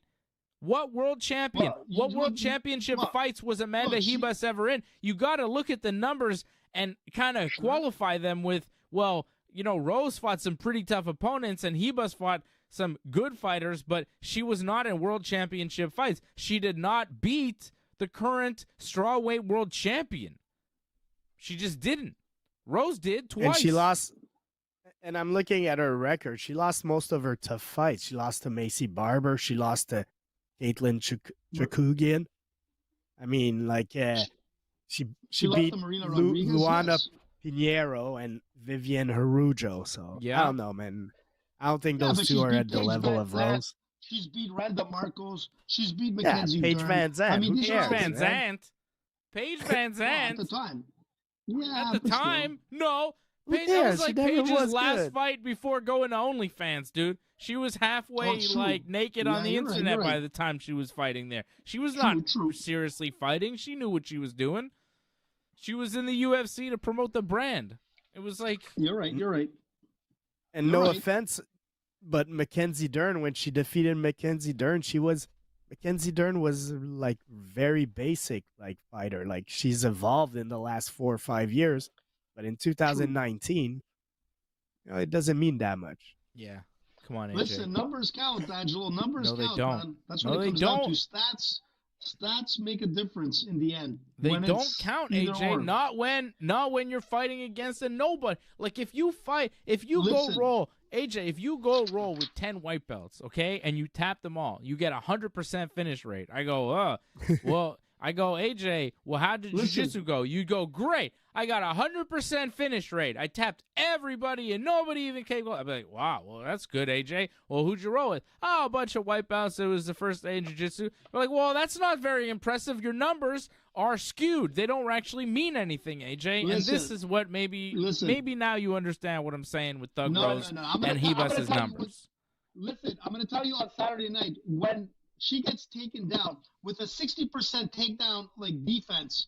S1: What world champion?
S3: Well,
S1: What world championship fights was Amanda Ribas ever in? You got to look at the numbers and kind of qualify them with, well, you know, Rose fought some pretty tough opponents and Ribas fought some good fighters, but she was not in world championship fights. She did not beat the current strawweight world champion. She just didn't. Rose did twice.
S4: And she lost. And I'm looking at her record. She lost most of her tough fights. She lost to Macy Barber. She lost to Caitlin Chikugian. I mean, like, she beat Luana Pinheiro and Vivian Harujo. So
S1: yeah.
S4: I don't know, man. I don't think those two are at the level of Rose.
S3: She's beat Randa Marcos. She's beat Mackenzie
S4: Paige
S3: Dern.
S4: Van Zandt.
S3: I mean,
S1: Paige Van Zandt. Paige Van Zandt.
S3: At the time. Yeah,
S1: at the time, no. Paige,
S4: cares?
S1: that was like
S4: She never
S1: Paige's
S4: was
S1: last
S4: good.
S1: fight before going to OnlyFans, dude. She was halfway
S3: true.
S1: like naked
S3: Yeah,
S1: on the
S3: you're right,
S1: internet
S3: you're
S1: by
S3: right.
S1: the time she was fighting there. She was
S3: True,
S1: not
S3: true.
S1: seriously fighting. She knew what she was doing. She was in the UFC to promote the brand. It was like
S3: You're right. You're right.
S4: And
S3: You're
S4: no
S3: right.
S4: offense, but Mackenzie Dern, when she defeated Mackenzie Dern, Mackenzie Dern was like very basic like fighter. Like she's evolved in the last 4 or 5 years, but in 2019, you know, it doesn't mean that much.
S1: yeah. Come on, AJ.
S3: Listen, numbers count, Angelo. Numbers
S1: No, they
S3: count,
S1: don't.
S3: man. That's
S1: No,
S3: what
S1: they
S3: it comes down
S1: don't.
S3: to. Stats make a difference in the end.
S1: They
S3: When
S1: don't
S3: it's
S1: count,
S3: either
S1: AJ.
S3: or.
S1: Not when you're fighting against a nobody. Like if you go
S3: Listen.
S1: roll, AJ, if you go roll with 10 white belts, okay, and you tap them all, you get 100% finish rate. I go, well, I go, AJ, well, how did
S3: Listen.
S1: jiu-jitsu go? You go, great. I got 100% finish rate. I tapped everybody and nobody even came close. I'm like, wow, well, that's good, AJ. Well, who'd you roll with? Oh, a bunch of white belts. It was the first day in jiu-jitsu. We're like, well, that's not very impressive. Your numbers are skewed. They don't actually mean anything, AJ. And this
S3: Listen.
S1: is what maybe now you understand what I'm saying with Thug Rose
S3: No.
S1: and Ribas' numbers.
S3: Listen, I'm going to tell you on Saturday night when she gets taken down with a 60% takedown like defense,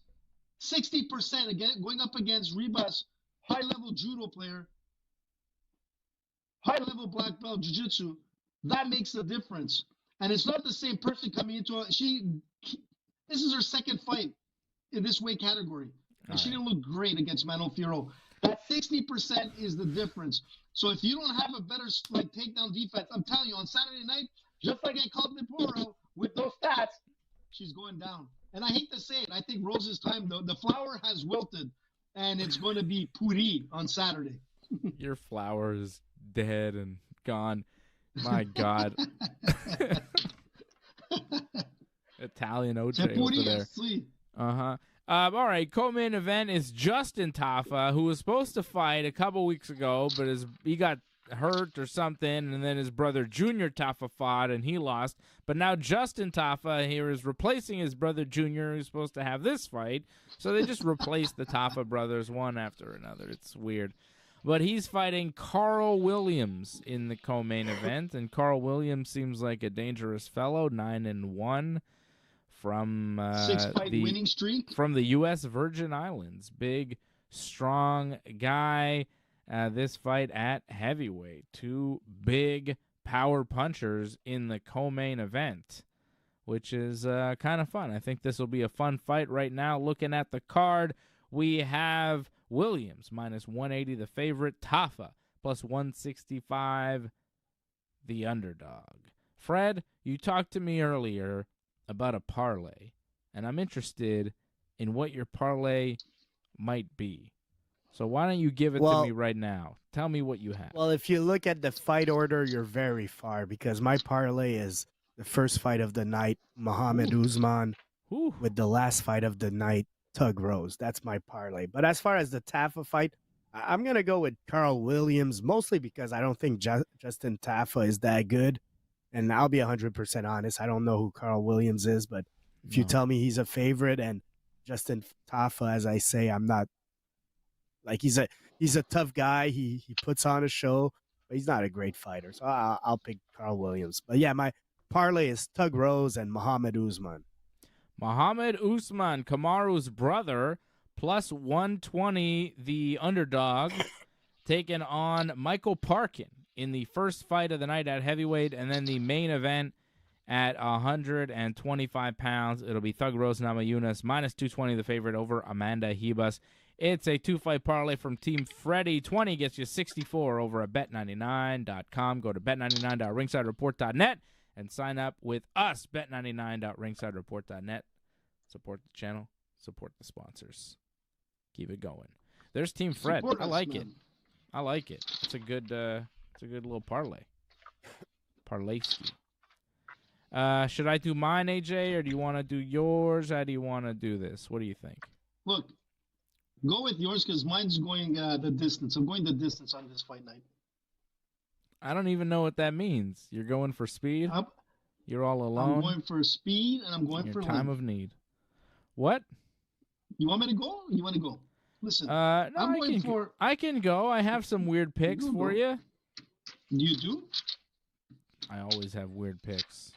S3: 60% again going up against Ribas, high-level judo player, high-level black belt jiu-jitsu, that makes a difference. And it's not the same person coming into this is her second fight in this weight category. And she didn't look great against Manon Fiorot. That 60% is the difference. So if you don't have a better like takedown defense, I'm telling you, on Saturday night, just like I called Niporo, with those stats, she's going down. And I hate to say it, I think Rose's time, the flower has wilted, and it's going to be puri on Saturday.
S1: Your flower is dead and gone. My God. Italian OJ over there. Uh-huh. All right, co-main event is Justin Tafa, who was supposed to fight a couple weeks ago, but he got hurt or something, and then his brother Junior Tafa fought, and he lost. But now Justin Tafa here is replacing his brother Junior, who's supposed to have this fight. So they just replaced the Tafa brothers one after another. It's weird. But he's fighting Karl Williams in the co-main event, and Karl Williams seems like a dangerous fellow, 9-1 from
S3: 6-fight winning streak
S1: from the U.S. Virgin Islands. Big, strong guy. This fight at heavyweight. Two big power punchers in the co-main event, which is kind of fun. I think this will be a fun fight right now. Looking at the card, we have Williams minus 180, the favorite. Tafa plus 165, the underdog. Fred, you talked to me earlier about a parlay, and I'm interested in what your parlay might be. So why don't you give it to me right now? Tell me what you have.
S4: Well, if you look at the fight order, you're very far because my parlay is the first fight of the night, Muhammad Usman, with the last fight of the night, Tug Rose. That's my parlay. But as far as the Tafa fight, I'm going to go with Karl Williams, mostly because I don't think Justin Tafa is that good. And I'll be 100% honest. I don't know who Karl Williams is, but if you tell me he's a favorite and Justin Tafa, as I say, I'm not like he's a tough guy. He puts on a show, but he's not a great fighter. So I'll pick Karl Williams. But yeah, my parlay is Tug Rose and Muhammad Usman.
S1: Muhammad Usman, Kamaru's brother, plus 120, the underdog, taking on Michael Parkin in the first fight of the night at heavyweight, and then the main event at 125 pounds. It'll be Thug Rose Namajunas, minus 220, the favorite over Amanda Ribas. It's a two-fight parlay from Team Freddy. 20 gets you 64 over at bet99.com. Go to bet99.ringsidereport.net and sign up with us, bet99.ringsidereport.net. Support the channel, support the sponsors. Keep it going. There's Team Fred. I like it. I like it. It's a good little parlay. Parlayski. Should I do mine, AJ, or do you want to do yours? How do you want to do this? What do you think?
S3: Look, go with yours because mine's going the distance. I'm going the distance on this fight night.
S1: I don't even know what that means. You're going for speed? You're all alone?
S3: I'm going for speed, and I'm going for
S1: time of need. What?
S3: You want me to go? You want to go? Listen,
S1: no, I can go. I have some weird picks for you.
S3: You do?
S1: I always have weird picks.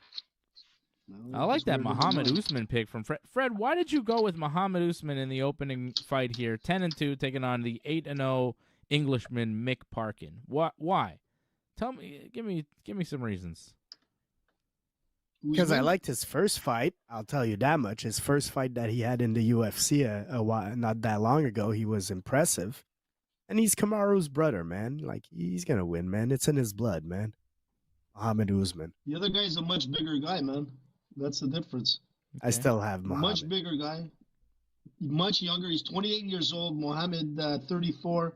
S1: I like that Muhammad Usman pick from Fred. Fred, why did you go with Muhammad Usman in the opening fight here? 10-2, taking on the 8-0 Englishman Mick Parkin. Why? Tell me. Give me some reasons.
S4: Because I liked his first fight. I'll tell you that much. His first fight that he had in the UFC a while, not that long ago, he was impressive. And he's Kamaru's brother, man. Like, he's going to win, man. It's in his blood, man. Muhammad Usman.
S3: The other guy's a much bigger guy, man. That's the difference.
S4: Okay. I still have Muhammad.
S3: Much bigger guy. Much younger. He's 28 years old. Muhammad, 34.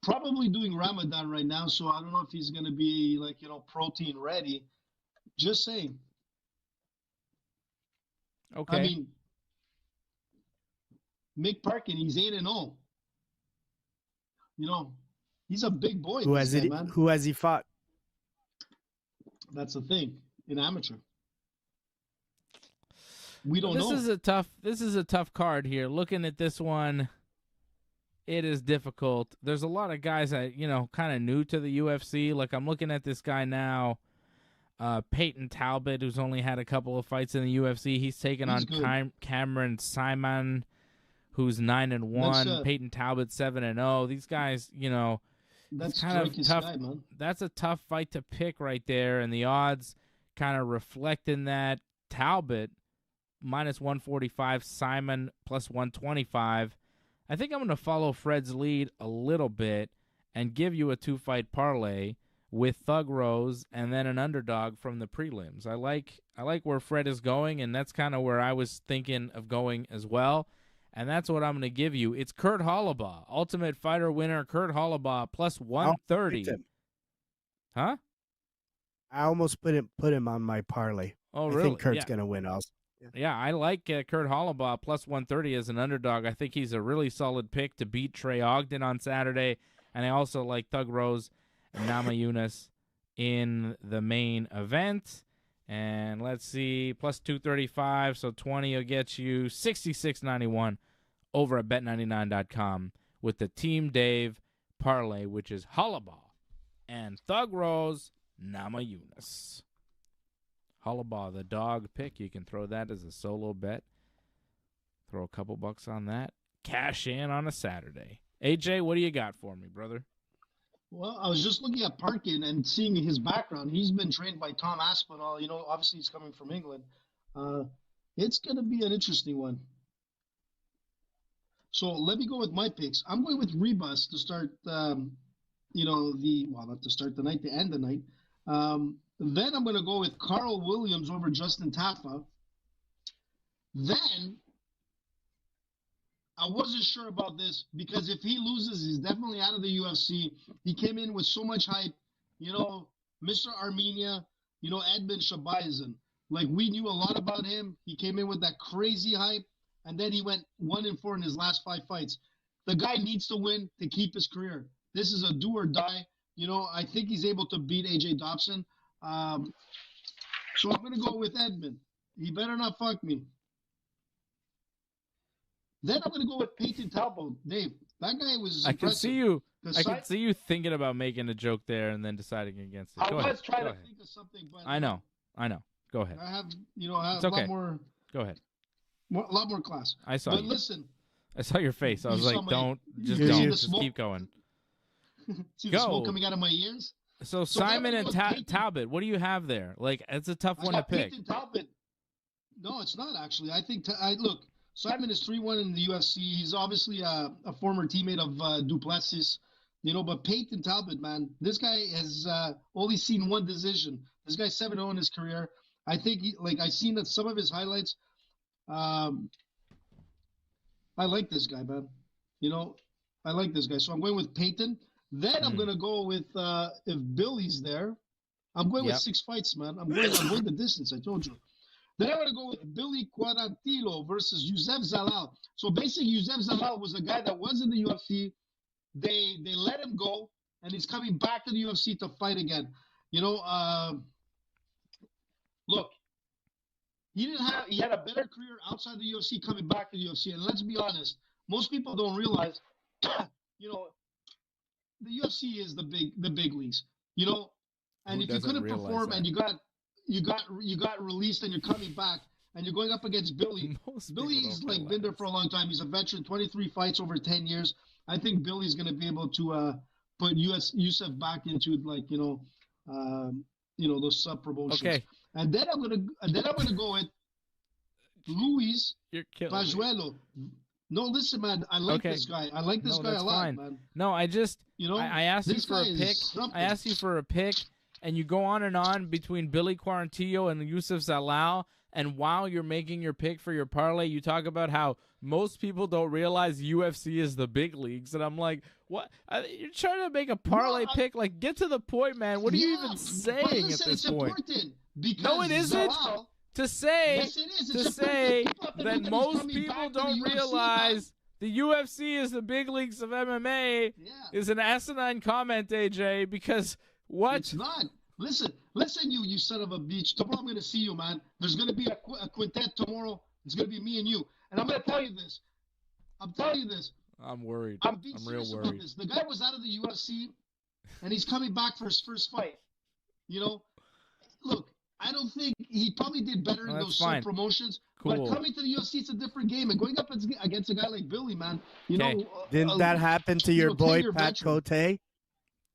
S3: Probably doing Ramadan right now, so I don't know if he's going to be, like, protein ready. Just saying.
S1: Okay.
S3: I mean, Mick Parkin, he's 8-0. He's a big boy.
S4: Who has he fought?
S3: That's the thing. In amateur. We don't know.
S1: This is a tough card here. Looking at this one, it is difficult. There's a lot of guys that, kind of new to the UFC. Like, I'm looking at this guy now, Peyton Talbot, who's only had a couple of fights in the UFC. He's taken on Cameron Simon, who's 9-1. Peyton Talbot 7-0. These guys,
S3: that's
S1: kind of tough.
S3: Guy, man.
S1: That's a tough fight to pick right there, and the odds kind of reflecting that. Talbot minus 145, Simon plus 125. I think I'm going to follow Fred's lead a little bit and give you a two-fight parlay with Thug Rose and then an underdog from the prelims. I like where Fred is going, and that's kind of where I was thinking of going as well. And that's what I'm going to give you. It's Kurt Holobaugh, Ultimate Fighter winner, Kurt Holobaugh, plus 130. Huh?
S4: I almost put him on my parlay.
S1: Oh, really?
S4: I think Kurt's going to win also.
S1: Yeah, I like Kurt Holobaugh, plus 130 as an underdog. I think he's a really solid pick to beat Trey Ogden on Saturday. And I also like Thug Rose and Namajunas in the main event. And let's see, plus 235, so 20 will get you 66.91 over at bet99.com with the Team Dave parlay, which is Holobaugh and Thug Rose Namajunas. Holobaugh, the dog pick. You can throw that as a solo bet. Throw a couple bucks on that. Cash in on a Saturday. AJ, what do you got for me, brother?
S3: Well, I was just looking at Parkin and seeing his background. He's been trained by Tom Aspinall. Obviously he's coming from England. It's going to be an interesting one. So let me go with my picks. I'm going with Ribas to start, not to start the night, to end the night. Then I'm going to go with Karl Williams over Justin Tafa. Then I wasn't sure about this because if he loses, he's definitely out of the UFC. He came in with so much hype. Mr. Armenia, Edmen Shahbazyan. Like, we knew a lot about him. He came in with that crazy hype. and then he went 1-4 in his last 5 fights. The guy needs to win to keep his career. This is a do or die. You know, I think he's able to beat AJ Dobson. So I'm going to go with Edmen. He better not fuck me. Then I'm going to go with Peyton Talbot. Dave, that guy was impressive.
S1: I can see you thinking about making a joke there and then deciding against it. Go ahead.
S3: I was trying to think of something, but
S1: I know. Go ahead.
S3: I have a
S1: okay.
S3: lot more.
S1: Go ahead.
S3: A lot more class.
S1: I saw
S3: but
S1: you.
S3: Listen.
S1: I saw your face. I was like, don't. Just keep going.
S3: See the smoke coming out of my ears?
S1: So Simon and Talbot, what do you have there? Like, it's a tough one to pick.
S3: Talbot. No, it's not actually. I think look, Simon is 3-1 in the UFC. He's obviously a former teammate of Duplessis, but Peyton Talbot, man, this guy has only seen one decision. This guy's 7-0 in his career. I think I've seen some of his highlights. I like this guy, man. I like this guy. So I'm going with Peyton. Then I'm going to go with, if Billy's there, I'm going with 6 fights, man. I'm going the distance, I told you. Then I'm going to go with Billy Quarantillo versus Youssef Zalal. So basically, Youssef Zalal was a guy that was in the UFC. They let him go, and he's coming back to the UFC to fight again. Look, he had a better career outside the UFC coming back to the UFC. And let's be honest, most people don't realize, the UFC is the big leagues, and if you couldn't perform and you got released and you're coming back and you're going up against Billy. Billy's been there for a long time. He's a veteran, 23 fights over 10 years. I think Billy's going to be able to put Youssef back into those sub promotions. Okay. And then I'm gonna go with Luis Pajuelo. No, listen, man. I like this guy. I like this guy a lot, man.
S1: No, I asked you for a pick. I asked you for a pick, and you go on between Billy Quarantillo and Youssef Zalal. And while you're making your pick for your parlay, you talk about how most people don't realize UFC is the big leagues. And I'm like, what? You're trying to make a parlay pick? Like, get to the point, man. What are you even saying at this point? No, it isn't. To say that most people don't realize the UFC is the big leagues of MMA is an asinine comment, AJ, because what?
S3: It's not. Listen, you son of a bitch. Tomorrow I'm going to see you, man. There's going to be a quintet tomorrow. It's going to be me and you. And I'm going to tell you this.
S1: I'm worried.
S3: I'm real worried. About this. The guy was out of the UFC, and he's coming back for his first fight. Look, I don't think he probably did better in those promotions. Cool. But coming to the UFC, it's a different game. And going up against a guy like Billy, man,
S4: didn't that happen to your boy Pat Cote?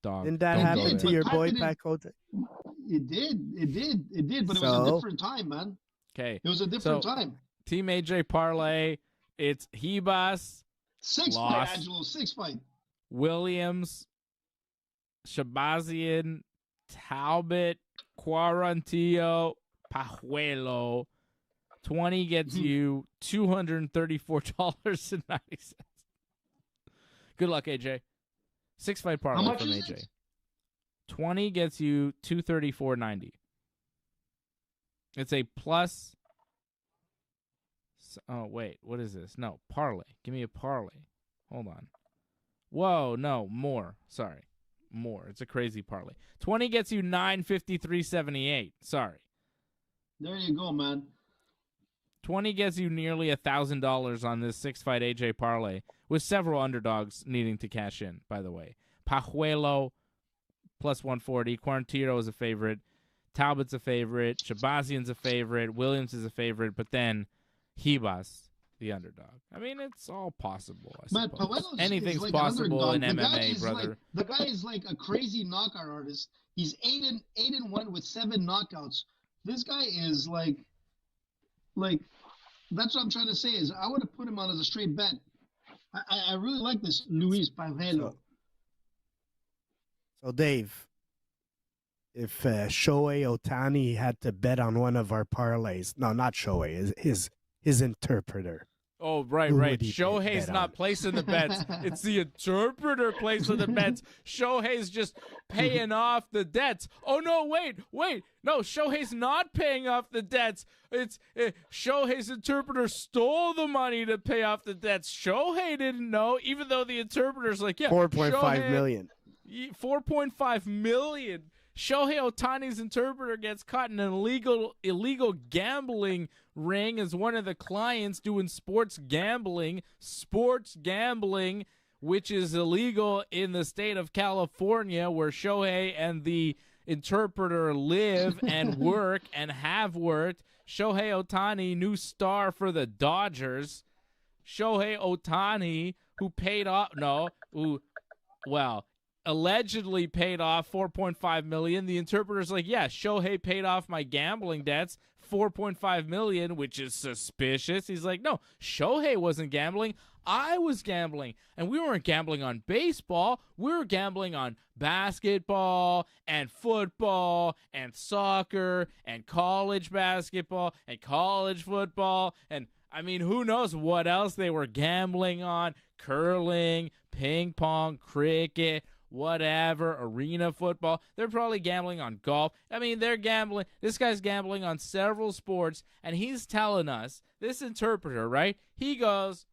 S4: Didn't that happen to your boy Pat Cote?
S3: It did. But it was a different time, man.
S1: Okay.
S3: It was a different time.
S1: Team AJ parlay. It's Ribas.
S3: 6 fight, Angelo. 6 fight.
S1: Williams, Shahbazyan, Talbot, Quarantillo, Pajuelo. 20 gets you $234.90. Good luck, AJ. 6 fight parlay from AJ. It? 20 gets you $234.90. It's a plus. Oh wait, what is this? No, parlay. Give me a parlay. Hold on. Whoa, no, more. Sorry, more. It's a crazy parlay. 20 gets you $953.78. Sorry.
S3: There you go, man.
S1: 20 gets you nearly $1,000 on this 6-fight AJ parlay, with several underdogs needing to cash in, by the way. Pajuelo, plus 140. Quarantillo is a favorite. Talbot's a favorite. Shahbazyan's a favorite. Williams is a favorite. But then Ribas, the underdog. I mean, it's all possible, I suppose. Anything's possible in MMA, brother.
S3: The guy is like a crazy knockout artist. He's 8-1 with 7 knockouts. This guy is like that's what I'm trying to say is I would have put him on as a straight bet. I really like this Luis Pajuelo.
S4: So Dave, if Shohei Ohtani had to bet on one of our parlays, no, not Shohei, his interpreter,
S1: Oh, right. Shohei's not placing the bets. It's the interpreter placing the bets. Shohei's just paying off the debts. Oh, no, wait. No, Shohei's not paying off the debts. It's Shohei's interpreter stole the money to pay off the debts. Shohei didn't know, even though the interpreter's like, yeah,
S4: 4.5 million.
S1: 4.5 million. Shohei Ohtani's interpreter gets caught in an illegal gambling ring as one of the clients doing sports gambling, which is illegal in the state of California, where Shohei and the interpreter live and work and have worked. Shohei Ohtani, new star for the Dodgers. Shohei Ohtani, allegedly paid off $4.5 million. The interpreter's like, yeah, Shohei paid off my gambling debts, $4.5 million, which is suspicious. He's like, no, Shohei wasn't gambling. I was gambling. And we weren't gambling on baseball. We were gambling on basketball and football and soccer and college basketball and college football. And, I mean, who knows what else they were gambling on? Curling, ping pong, cricket, whatever, arena football. They're probably gambling on golf. I mean, they're gambling. This guy's gambling on several sports, and he's telling us, this interpreter, right? He goes,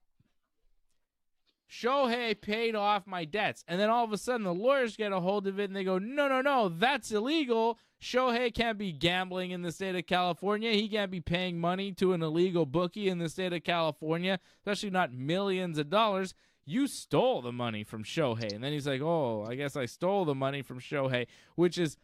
S1: Shohei paid off my debts. And then all of a sudden, the lawyers get a hold of it, and they go, no, that's illegal. Shohei can't be gambling in the state of California. He can't be paying money to an illegal bookie in the state of California, especially not millions of dollars. You stole the money from Shohei. And then he's like, oh, I guess I stole the money from Shohei, which is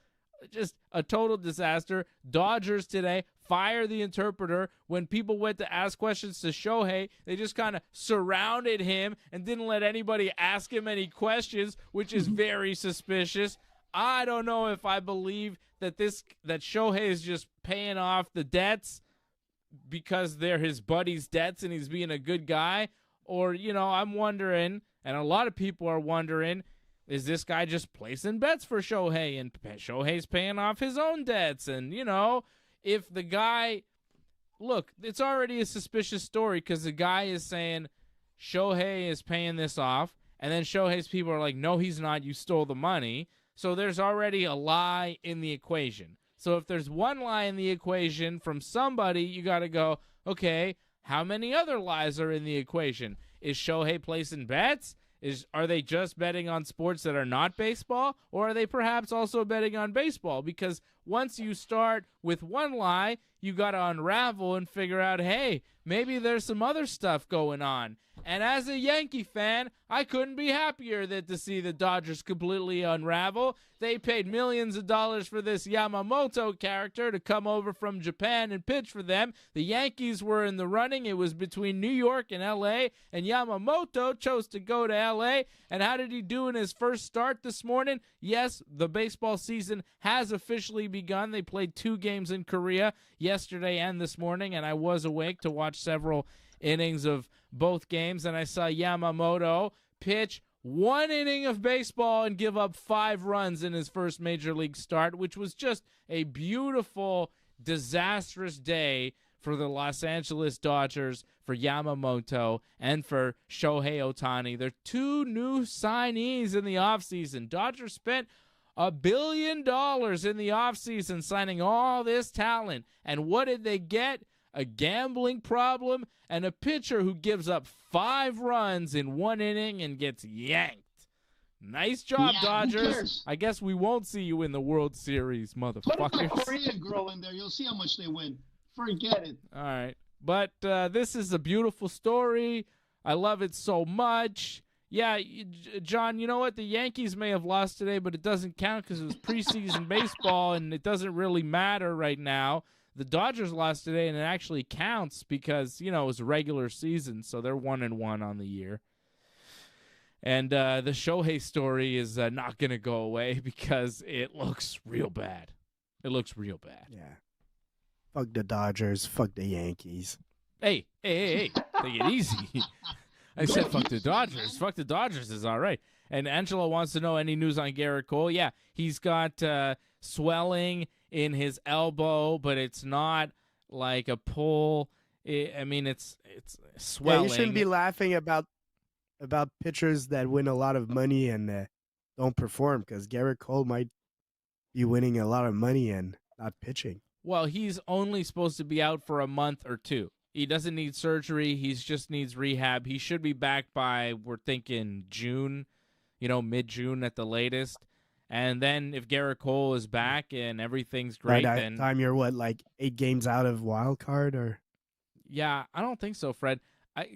S1: just a total disaster. Dodgers today fire the interpreter. When people went to ask questions to Shohei, they just kind of surrounded him and didn't let anybody ask him any questions, which is very suspicious. I don't know if I believe that Shohei is just paying off the debts because they're his buddy's debts and he's being a good guy. Or, I'm wondering, and a lot of people are wondering, is this guy just placing bets for Shohei and Shohei's paying off his own debts? And, if the guy, look, it's already a suspicious story because the guy is saying Shohei is paying this off. And then Shohei's people are like, no, he's not. You stole the money. So there's already a lie in the equation. So if there's one lie in the equation from somebody, you got to go, okay, how many other lies are in the equation? Is Shohei placing bets? Are they just betting on sports that are not baseball? Or are they perhaps also betting on baseball? Because once you start with one lie, you got to unravel and figure out, hey, maybe there's some other stuff going on. And as a Yankee fan, I couldn't be happier to see the Dodgers completely unravel. They paid millions of dollars for this Yamamoto character to come over from Japan and pitch for them. The Yankees were in the running. It was between New York and L.A., and Yamamoto chose to go to L.A. And how did he do in his first start this morning? Yes, the baseball season has officially begun. They played 2 games in Korea yesterday and this morning, and I was awake to watch several innings of both games, and I saw Yamamoto pitch 1 inning of baseball and give up 5 runs in his first major league start, which was just a beautiful, disastrous day for the Los Angeles Dodgers, for Yamamoto, and for Shohei Ohtani. They're 2 new signees in the offseason. Dodgers spent $1 billion in the offseason signing all this talent, and what did they get? A gambling problem, and a pitcher who gives up 5 runs in 1 inning and gets yanked. Nice job, Dodgers. I guess we won't see you in the World Series, motherfuckers.
S3: Put a Korean girl in there. You'll see how much they win. Forget it.
S1: All right. But this is a beautiful story. I love it so much. Yeah, John, you know what? The Yankees may have lost today, but it doesn't count because it was preseason baseball, and it doesn't really matter right now. The Dodgers lost today, and it actually counts because, it was a regular season, so they're 1-1 on the year. And the Shohei story is not going to go away because it looks real bad. It looks real bad.
S4: Yeah. Fuck the Dodgers. Fuck the Yankees.
S1: Hey. Take it easy. I said fuck the Dodgers. Fuck the Dodgers is all right. And Angelo wants to know any news on Garrett Cole. Yeah, he's got swelling in his elbow, but it's not like a pull I mean, it's swelling.
S4: Yeah, you shouldn't be laughing about pitchers that win a lot of money and don't perform, because Garrett Cole might be winning a lot of money and not pitching.
S1: Well, he's only supposed to be out for a month or two. He doesn't need surgery. He just needs rehab. He should be back by, we're thinking, June, mid-June at the latest. And then if Garrett Cole is back and everything's great,
S4: by that
S1: then
S4: time you're what, like 8 games out of wild card, or?
S1: Yeah, I don't think so, Fred.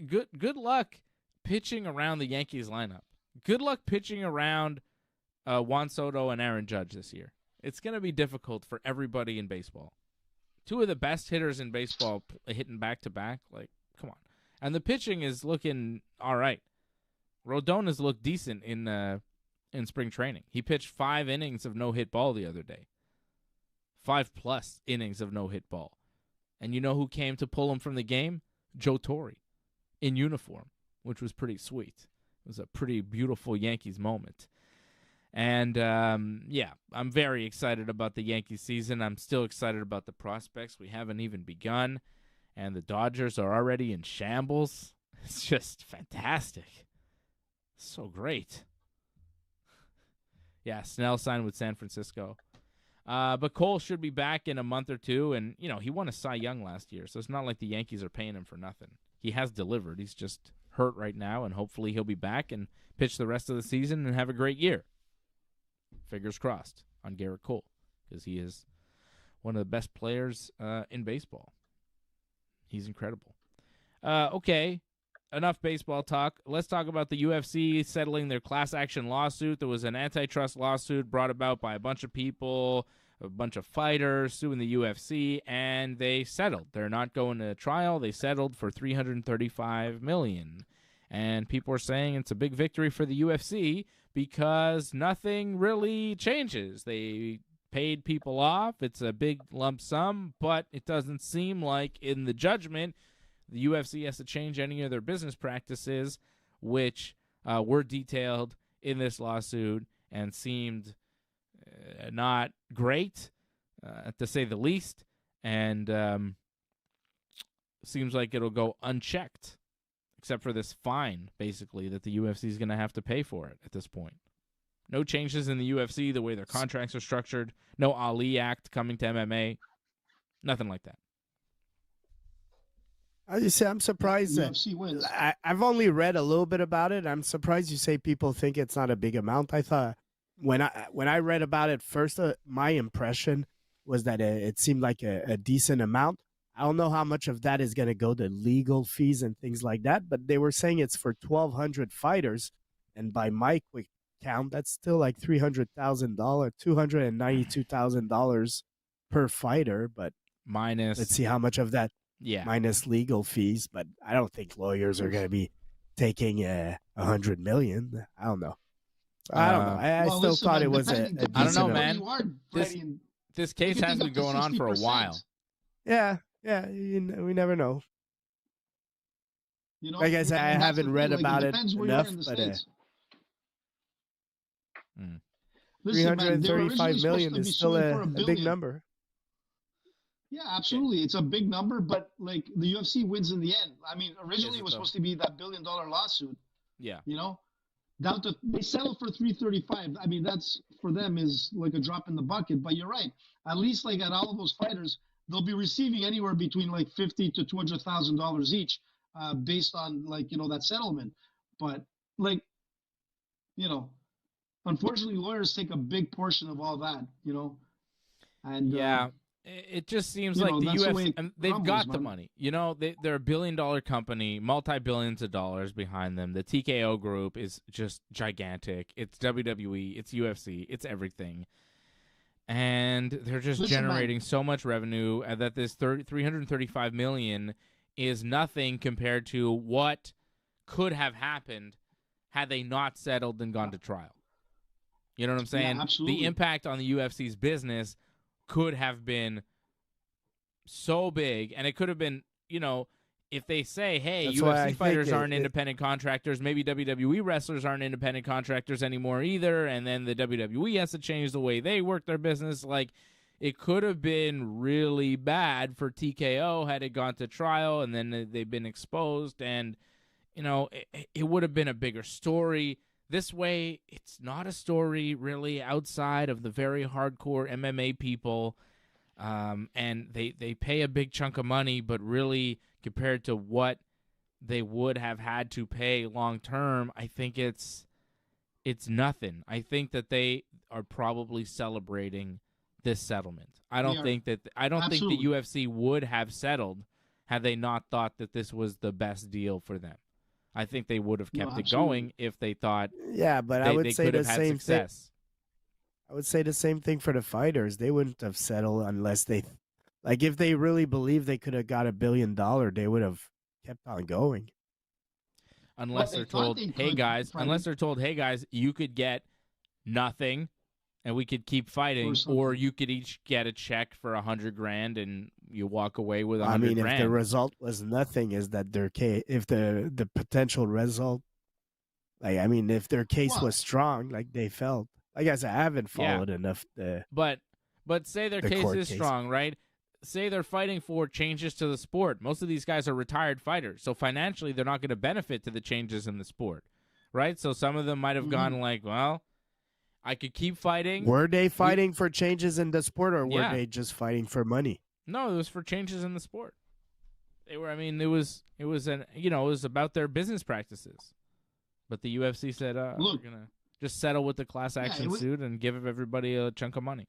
S1: Good luck pitching around the Yankees lineup. Good luck pitching around Juan Soto and Aaron Judge this year. It's going to be difficult for everybody in baseball. 2 of the best hitters in baseball hitting back-to-back. Like, come on. And the pitching is looking all right. Rodon has looked decent in spring training. He pitched 5 innings of no-hit ball the other day. 5+ innings of no-hit ball. And you know who came to pull him from the game? Joe Torre in uniform, which was pretty sweet. It was a pretty beautiful Yankees moment. And, yeah, I'm very excited about the Yankees season. I'm still excited about the prospects. We haven't even begun. And the Dodgers are already in shambles. It's just fantastic. So great. Yeah, Snell signed with San Francisco. But Cole should be back in a month or two. And, he won a Cy Young last year, so it's not like the Yankees are paying him for nothing. He has delivered. He's just hurt right now, and hopefully he'll be back and pitch the rest of the season and have a great year. Fingers crossed on Garrett Cole, because he is one of the best players in baseball. He's incredible. Okay, enough baseball talk. Let's talk about the UFC settling their class action lawsuit. There was an antitrust lawsuit brought about by a bunch of people, a bunch of fighters suing the UFC, and they settled. They're not going to trial. They settled for $335 million. And people are saying it's a big victory for the UFC because nothing really changes. They paid people off. It's a big lump sum, but it doesn't seem like in the judgment the UFC has to change any of their business practices, which were detailed in this lawsuit and seemed not great, to say the least, and seems like it'll go unchecked, except for this fine, basically, that the UFC is going to have to pay for it at this point. No changes in the UFC, the way their contracts are structured. No Ali Act coming to MMA. Nothing like that.
S4: You say, I'm surprised that
S3: UFC wins.
S4: I've only read a little bit about it. I'm surprised you say people think it's not a big amount. I thought when I read about it first, my impression was that it seemed like a decent amount. I don't know how much of that is going to go to legal fees and things like that, but they were saying it's for 1,200 fighters, and by my quick count, that's still like $300,000, $292,000 per fighter. But
S1: minus,
S4: let's see how much of that.
S1: Yeah,
S4: minus legal fees, but I don't think lawyers are going to be taking $100 million. I don't know. I still thought it was a
S1: I don't know, man.
S3: Are,
S1: this case has been going on for a while.
S4: Yeah, we never know. Like I said, I haven't read about it enough, but $335 million is still a big number.
S3: Yeah, absolutely. It's a big number, but like the UFC wins in the end. I mean, originally it was supposed to be that $1 billion lawsuit.
S1: Yeah.
S3: Down to they settled for 335. I mean, that's for them is like a drop in the bucket. But you're right. At least like at all of those fighters, they'll be receiving anywhere between like $50,000 to $200,000 each, based on like that settlement. But like, unfortunately, lawyers take a big portion of all that. And
S1: yeah. It just seems like the UFC, they've got the money. They're a $1 billion company, multi-billions of dollars behind them. The TKO group is just gigantic. It's WWE, it's UFC, it's everything. And they're just generating so much revenue that this $335 million is nothing compared to what could have happened had they not settled and gone to trial. You know what I'm saying?
S3: Yeah, absolutely.
S1: The impact on the UFC's business could have been so big, and it could have been, if they say, hey,
S4: That's
S1: UFC fighters aren't independent contractors, maybe WWE wrestlers aren't independent contractors anymore either, and then the WWE has to change the way they work their business. Like, it could have been really bad for TKO had it gone to trial and then they've been exposed, and it would have been a bigger story. This way, it's not a story really outside of the very hardcore MMA people, and they pay a big chunk of money, but really compared to what they would have had to pay long term, I think it's nothing. I think that they are probably celebrating this settlement. I don't think the UFC would have settled had they not thought that this was the best deal for them. I think they would have kept it going if they thought
S4: but I would say the same thing. I would say the same thing for the fighters. They wouldn't have settled unless they if they really believed they could have got $1 billion, they would have kept on going.
S1: Unless they're told, hey guys, you could get nothing and we could keep fighting, or you could each get a check for $100,000 and you walk away with $100,000.
S4: I mean, if the result was nothing, is that their case? If the potential result, if their case was strong, like they felt, I guess I haven't followed enough.
S1: But say their case is strong, right? Say they're fighting for changes to the sport. Most of these guys are retired fighters, so financially they're not going to benefit to the changes in the sport, right? So some of them might have gone well, I could keep fighting.
S4: Were they fighting for changes in the sport, or were they just fighting for money?
S1: No, it was for changes in the sport. They were. I mean, it was about their business practices. But the UFC said, we're gonna just settle with the class action suit and give everybody a chunk of money.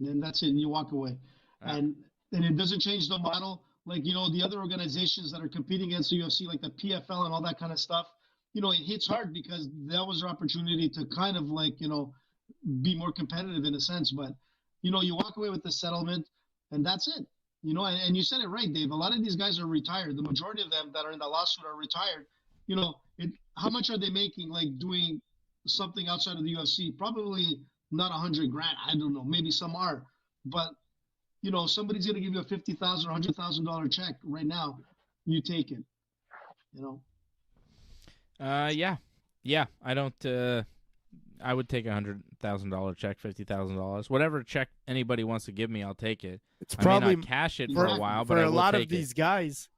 S3: And that's it. And you walk away, and it doesn't change the model. The other organizations that are competing against the UFC, like the PFL and all that kind of stuff. It hits hard because that was their opportunity to kind of be more competitive in a sense. But, you walk away with the settlement and that's it. And you said it right, Dave. A lot of these guys are retired. The majority of them that are in the lawsuit are retired. How much are they making, doing something outside of the UFC? Probably not $100,000. I don't know. Maybe some are. But, somebody's going to give you a $50,000 or $100,000 check right now. You take it,
S1: Yeah. I don't. I would take $100,000 check, $50,000, whatever check anybody wants to give me. I'll take it.
S4: It's probably
S1: I may not cash it for a while, but
S4: for
S1: I will
S4: a lot
S1: take
S4: of these guys.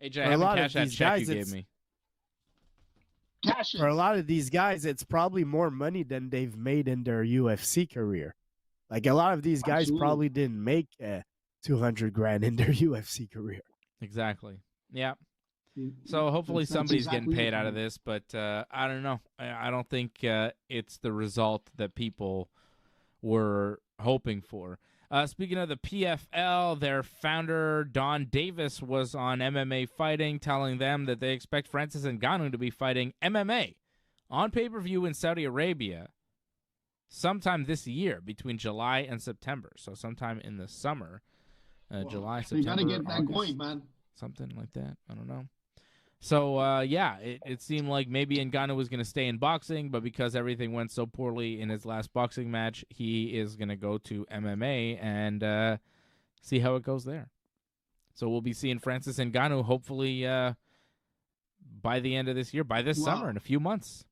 S1: AJ, I haven't cashed that check you gave me.
S3: Cash it.
S4: For a lot of these guys, it's probably more money than they've made in their UFC career. A lot of these guys probably didn't make $200,000 in their UFC career.
S1: Exactly. Yeah. So hopefully somebody's getting paid out of this, but I don't know. I don't think it's the result that people were hoping for. Speaking of the PFL, their founder, Don Davis, was on MMA Fighting, telling them that they expect Francis Ngannou to be fighting MMA on pay-per-view in Saudi Arabia sometime this year, between July and September. So sometime in the summer, July, September,
S3: you got to get that
S1: August,
S3: going, man.
S1: something like that. I don't know. So, it seemed like maybe Ngannou was going to stay in boxing, but because everything went so poorly in his last boxing match, he is going to go to MMA and see how it goes there. So we'll be seeing Francis Ngannou hopefully by the end of this year, by this summer, in a few months.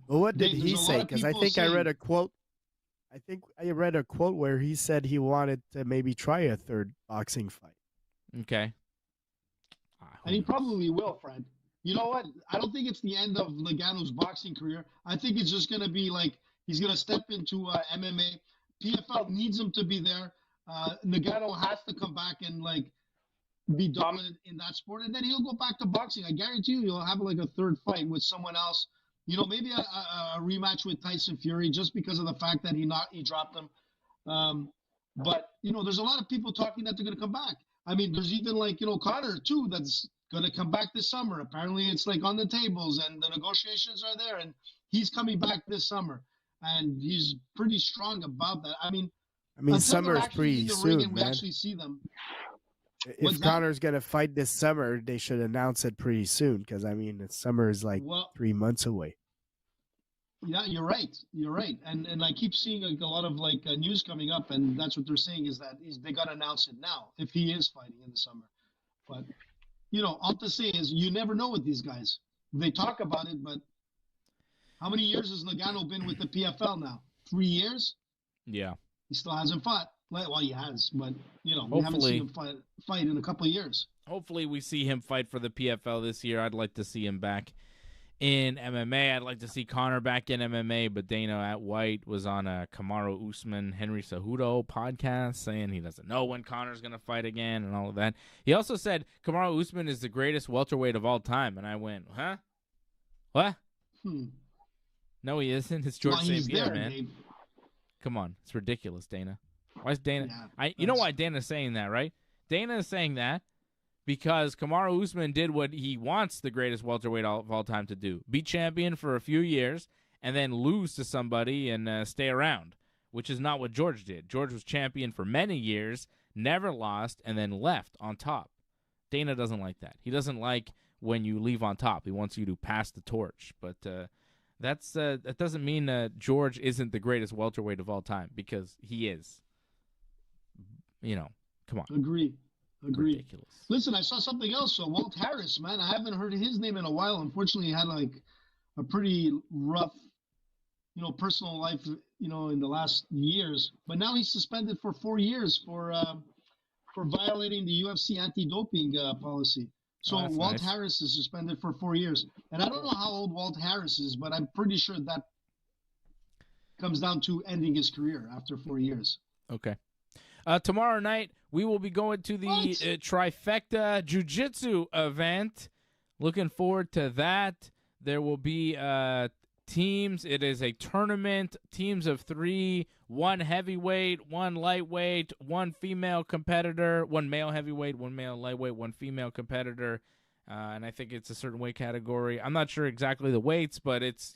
S4: Well, what did he say? Because I think I read a quote. I think I read a quote where he said he wanted to maybe try a third boxing fight.
S1: Okay.
S3: And he probably will, Fred. You know what? I don't think it's the end of Ngannou's boxing career. I think it's just going to be he's going to step into MMA. PFL needs him to be there. Ngannou has to come back and be dominant in that sport, and then he'll go back to boxing. I guarantee you, he'll have a third fight with someone else. Maybe a rematch with Tyson Fury, just because of the fact that he dropped him. But there's a lot of people talking that they're going to come back. I mean, there's even Conor too that's going to come back this summer. Apparently, it's on the tables and the negotiations are there, and he's coming back this summer, and he's pretty strong about that. I mean,
S4: summer is pretty soon, man.
S3: We actually see them.
S4: If Conor's going to fight this summer, they should announce it pretty soon because summer is 3 months away.
S3: Yeah, you're right. And I keep seeing a lot of news coming up, and that's what they're saying is that they got to announce it now if he is fighting in the summer. But all to say is you never know with these guys. They talk about it, but how many years has Ngannou been with the PFL now? 3 years?
S1: Yeah.
S3: He still hasn't fought. Well, he has, but we haven't seen him fight in a couple of years.
S1: Hopefully we see him fight for the PFL this year. I'd like to see him back in MMA. I'd like to see Conor back in MMA, but Dana White was on a Kamaru Usman, Henry Cejudo podcast saying he doesn't know when Conor's going to fight again and all of that. He also said Kamaru Usman is the greatest welterweight of all time, and I went, huh? What? No, he isn't. It's George St-Pierre, man. Dave. Come on. It's ridiculous, Dana. Why is Dana? Yeah, you know why Dana's saying that, right? Dana is saying that because Kamaru Usman did what he wants the greatest welterweight of all time to do. Be champion for a few years and then lose to somebody and stay around, which is not what George did. George was champion for many years, never lost, and then left on top. Dana doesn't like that. He doesn't like when you leave on top. He wants you to pass the torch. But that doesn't mean George isn't the greatest welterweight of all time, because he is. Come on.
S3: Agree.
S1: Ridiculous.
S3: Listen, I saw something else. So Walt Harris, man, I haven't heard his name in a while. Unfortunately, he had like a pretty rough, personal life, in the last years. But now he's suspended for 4 years for violating the UFC anti-doping policy. So Walt Harris is suspended for 4 years. And I don't know how old Walt Harris is, but I'm pretty sure that comes down to ending his career after 4 years.
S1: Okay. Tomorrow night, we will be going to the Trifecta Jiu-Jitsu event. Looking forward to that. There will be teams. It is a tournament, teams of 3, 1 heavyweight, 1 lightweight, 1 female competitor, 1 male heavyweight, 1 male lightweight, 1 female competitor. And I think it's a certain weight category. I'm not sure exactly the weights, but it's,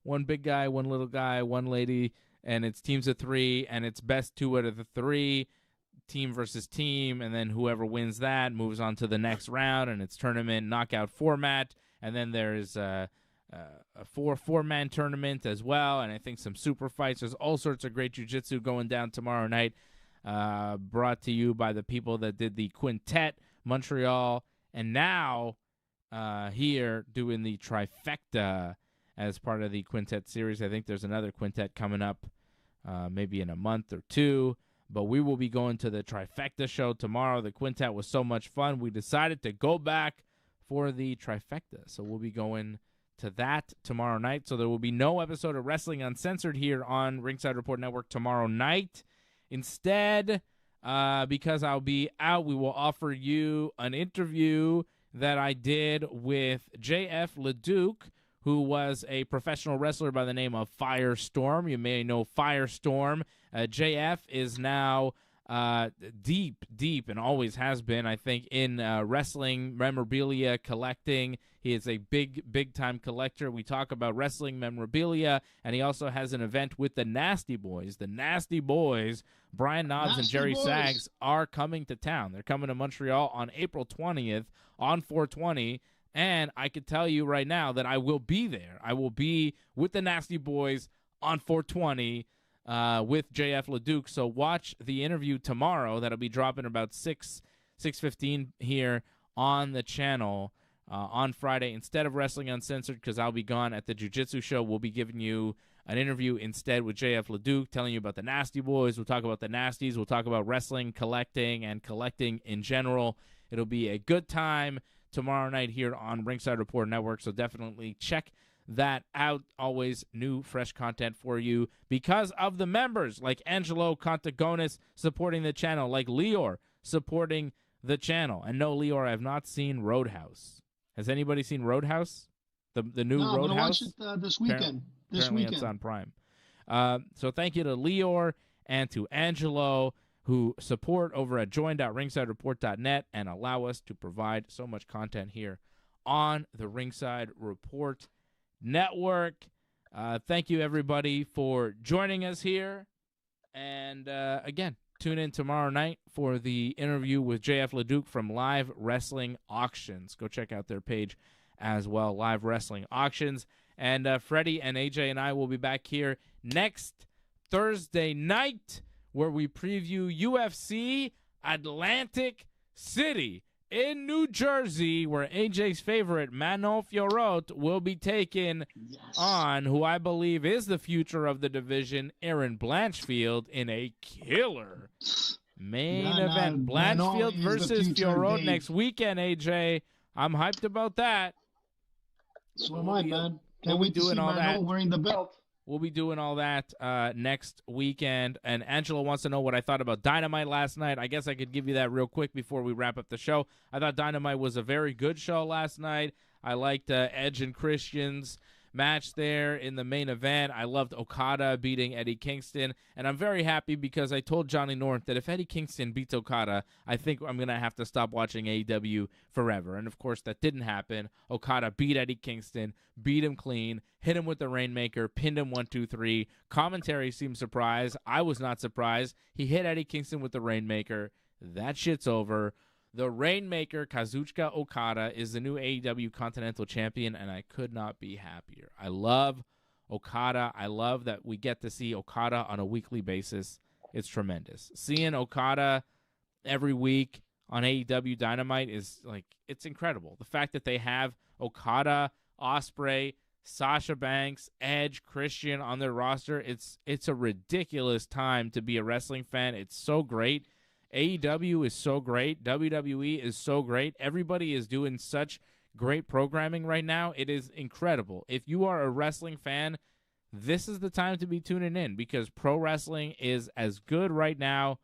S1: 1 big guy, 1 little guy, 1 lady. And it's teams of 3, and it's best 2 out of the 3, team versus team, and then whoever wins that moves on to the next round, and it's tournament knockout format. And then there's a 4-man tournament as well, and I think some super fights. There's all sorts of great jiu-jitsu going down tomorrow night, brought to you by the people that did the Quintet Montreal, and now here doing the Trifecta as part of the Quintet series. I think there's another Quintet coming up maybe in a month or 2. But we will be going to the Trifecta show tomorrow. The Quintet was so much fun, we decided to go back for the Trifecta. So we'll be going to that tomorrow night. So there will be no episode of Wrestling Uncensored here on Ringside Report Network tomorrow night. Instead, because I'll be out, we will offer you an interview that I did with J.F. LeDuc, who was a professional wrestler by the name of Firestorm. You may know Firestorm. JF is now deep, and always has been, I think, in wrestling memorabilia collecting. He is a big-time collector. We talk about wrestling memorabilia, and he also has an event with the Nasty Boys. The Nasty Boys, Brian Knobs and Jerry Sags, are coming to town. They're coming to Montreal on April 20th on 420. And I can tell you right now that I will be there. I will be with the Nasty Boys on 420 with JF LeDuc. So watch the interview tomorrow. That'll be dropping about 6:15 here on the channel on Friday. Instead of Wrestling Uncensored, because I'll be gone at the Jiu-Jitsu show, we'll be giving you an interview instead with JF LeDuc, telling you about the Nasty Boys. We'll talk about the Nasties. We'll talk about wrestling, collecting, and collecting in general. It'll be a good time tomorrow night here on Ringside Report Network, so definitely check that out. Always new, fresh content for you because of the members like Angelo Contagonis supporting the channel, like Lior supporting the channel. And no, Lior, I have not seen Roadhouse. Has anybody seen Roadhouse? The new Roadhouse? I'm going to watch
S3: it this weekend.
S1: Apparently it's on Prime. So thank you to Lior and to Angelo, who support over at join.ringsidereport.net and allow us to provide so much content here on the Ringside Report Network. Thank you, everybody, for joining us here. And, again, tune in tomorrow night for the interview with JF LeDuc from Live Wrestling Auctions. Go check out their page as well, Live Wrestling Auctions. And Freddie and AJ and I will be back here next Thursday night, where we preview UFC Atlantic City. in New Jersey, where AJ's favorite, Manon Fiorot, will be taken on who I believe is the future of the division, Aaron Blanchfield, in a killer main event. Blanchfield versus Fiorot next weekend, AJ. I'm hyped about that.
S3: So am I, man. Can't wait to see Manon wearing the belt.
S1: We'll be doing all that next weekend. And Angelo wants to know what I thought about Dynamite last night. I guess I could give you that real quick before we wrap up the show. I thought Dynamite was a very good show last night. I liked Edge and Christian's match there in the main event. I loved Okada beating Eddie Kingston. And I'm very happy because I told Johnny North that if Eddie Kingston beats Okada, I think I'm going to have to stop watching AEW forever. And, of course, that didn't happen. Okada beat Eddie Kingston, beat him clean, hit him with the Rainmaker, pinned him 1-2-3. Commentary seemed surprised. I was not surprised. He hit Eddie Kingston with the Rainmaker. That shit's over. The Rainmaker, Kazuchika Okada, is the new AEW Continental Champion, and I could not be happier. I love Okada. I love that we get to see Okada on a weekly basis. It's tremendous. Seeing Okada every week on AEW Dynamite is, like, it's incredible. The fact that they have Okada, Ospreay, Sasha Banks, Edge, Christian on their roster, it's a ridiculous time to be a wrestling fan. It's so great. AEW is so great. WWE is so great. Everybody is doing such great programming right now. It is incredible. If you are a wrestling fan, this is the time to be tuning in because pro wrestling is as good right now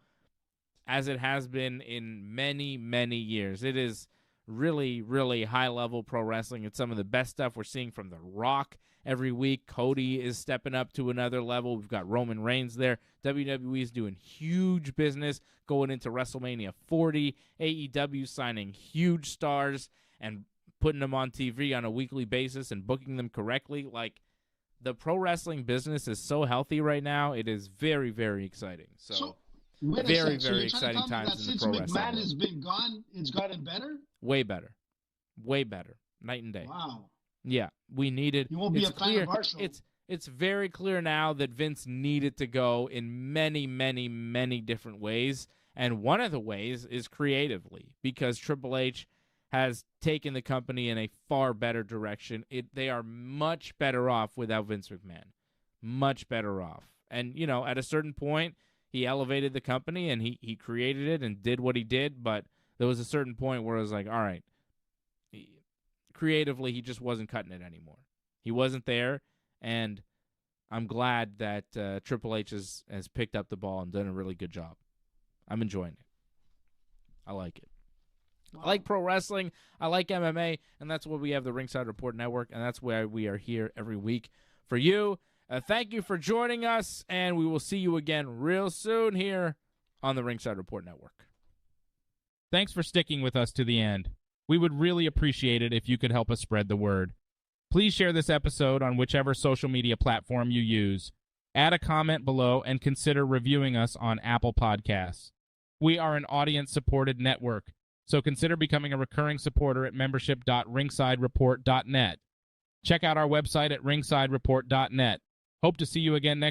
S1: as it has been in many, many years. It is really, really high-level pro wrestling. It's some of the best stuff we're seeing from The Rock every week. Cody is stepping up to another level. We've got Roman Reigns there. WWE is doing huge business going into WrestleMania 40. AEW signing huge stars and putting them on TV on a weekly basis and booking them correctly. Like, the pro wrestling business is so healthy right now. It is very, very exciting. So very, very exciting times in the pro wrestling.
S3: Since McMahon has been gone, it's gotten better?
S1: Way better. Way better. Night and day.
S3: Wow.
S1: Yeah, we needed.
S3: You won't be a fan of our show.
S1: It's very clear now that Vince needed to go in many, many, many different ways, and one of the ways is creatively because Triple H has taken the company in a far better direction. They are much better off without Vince McMahon, much better off. And you know, at a certain point, he elevated the company and he created it and did what he did, but there was a certain point where it was like, all right. Creatively, he just wasn't cutting it anymore. He wasn't there, and I'm glad that Triple H has picked up the ball and done a really good job. I'm enjoying it. I like it. Wow. I like pro wrestling. I like MMA, and that's why we have the Ringside Report Network, and that's why we are here every week for you. Thank you for joining us, and we will see you again real soon here on the Ringside Report Network. Thanks for sticking with us to the end. We would really appreciate it if you could help us spread the word. Please share this episode on whichever social media platform you use. Add a comment below and consider reviewing us on Apple Podcasts. We are an audience-supported network, so consider becoming a recurring supporter at membership.ringsidereport.net. Check out our website at ringsidereport.net. Hope to see you again next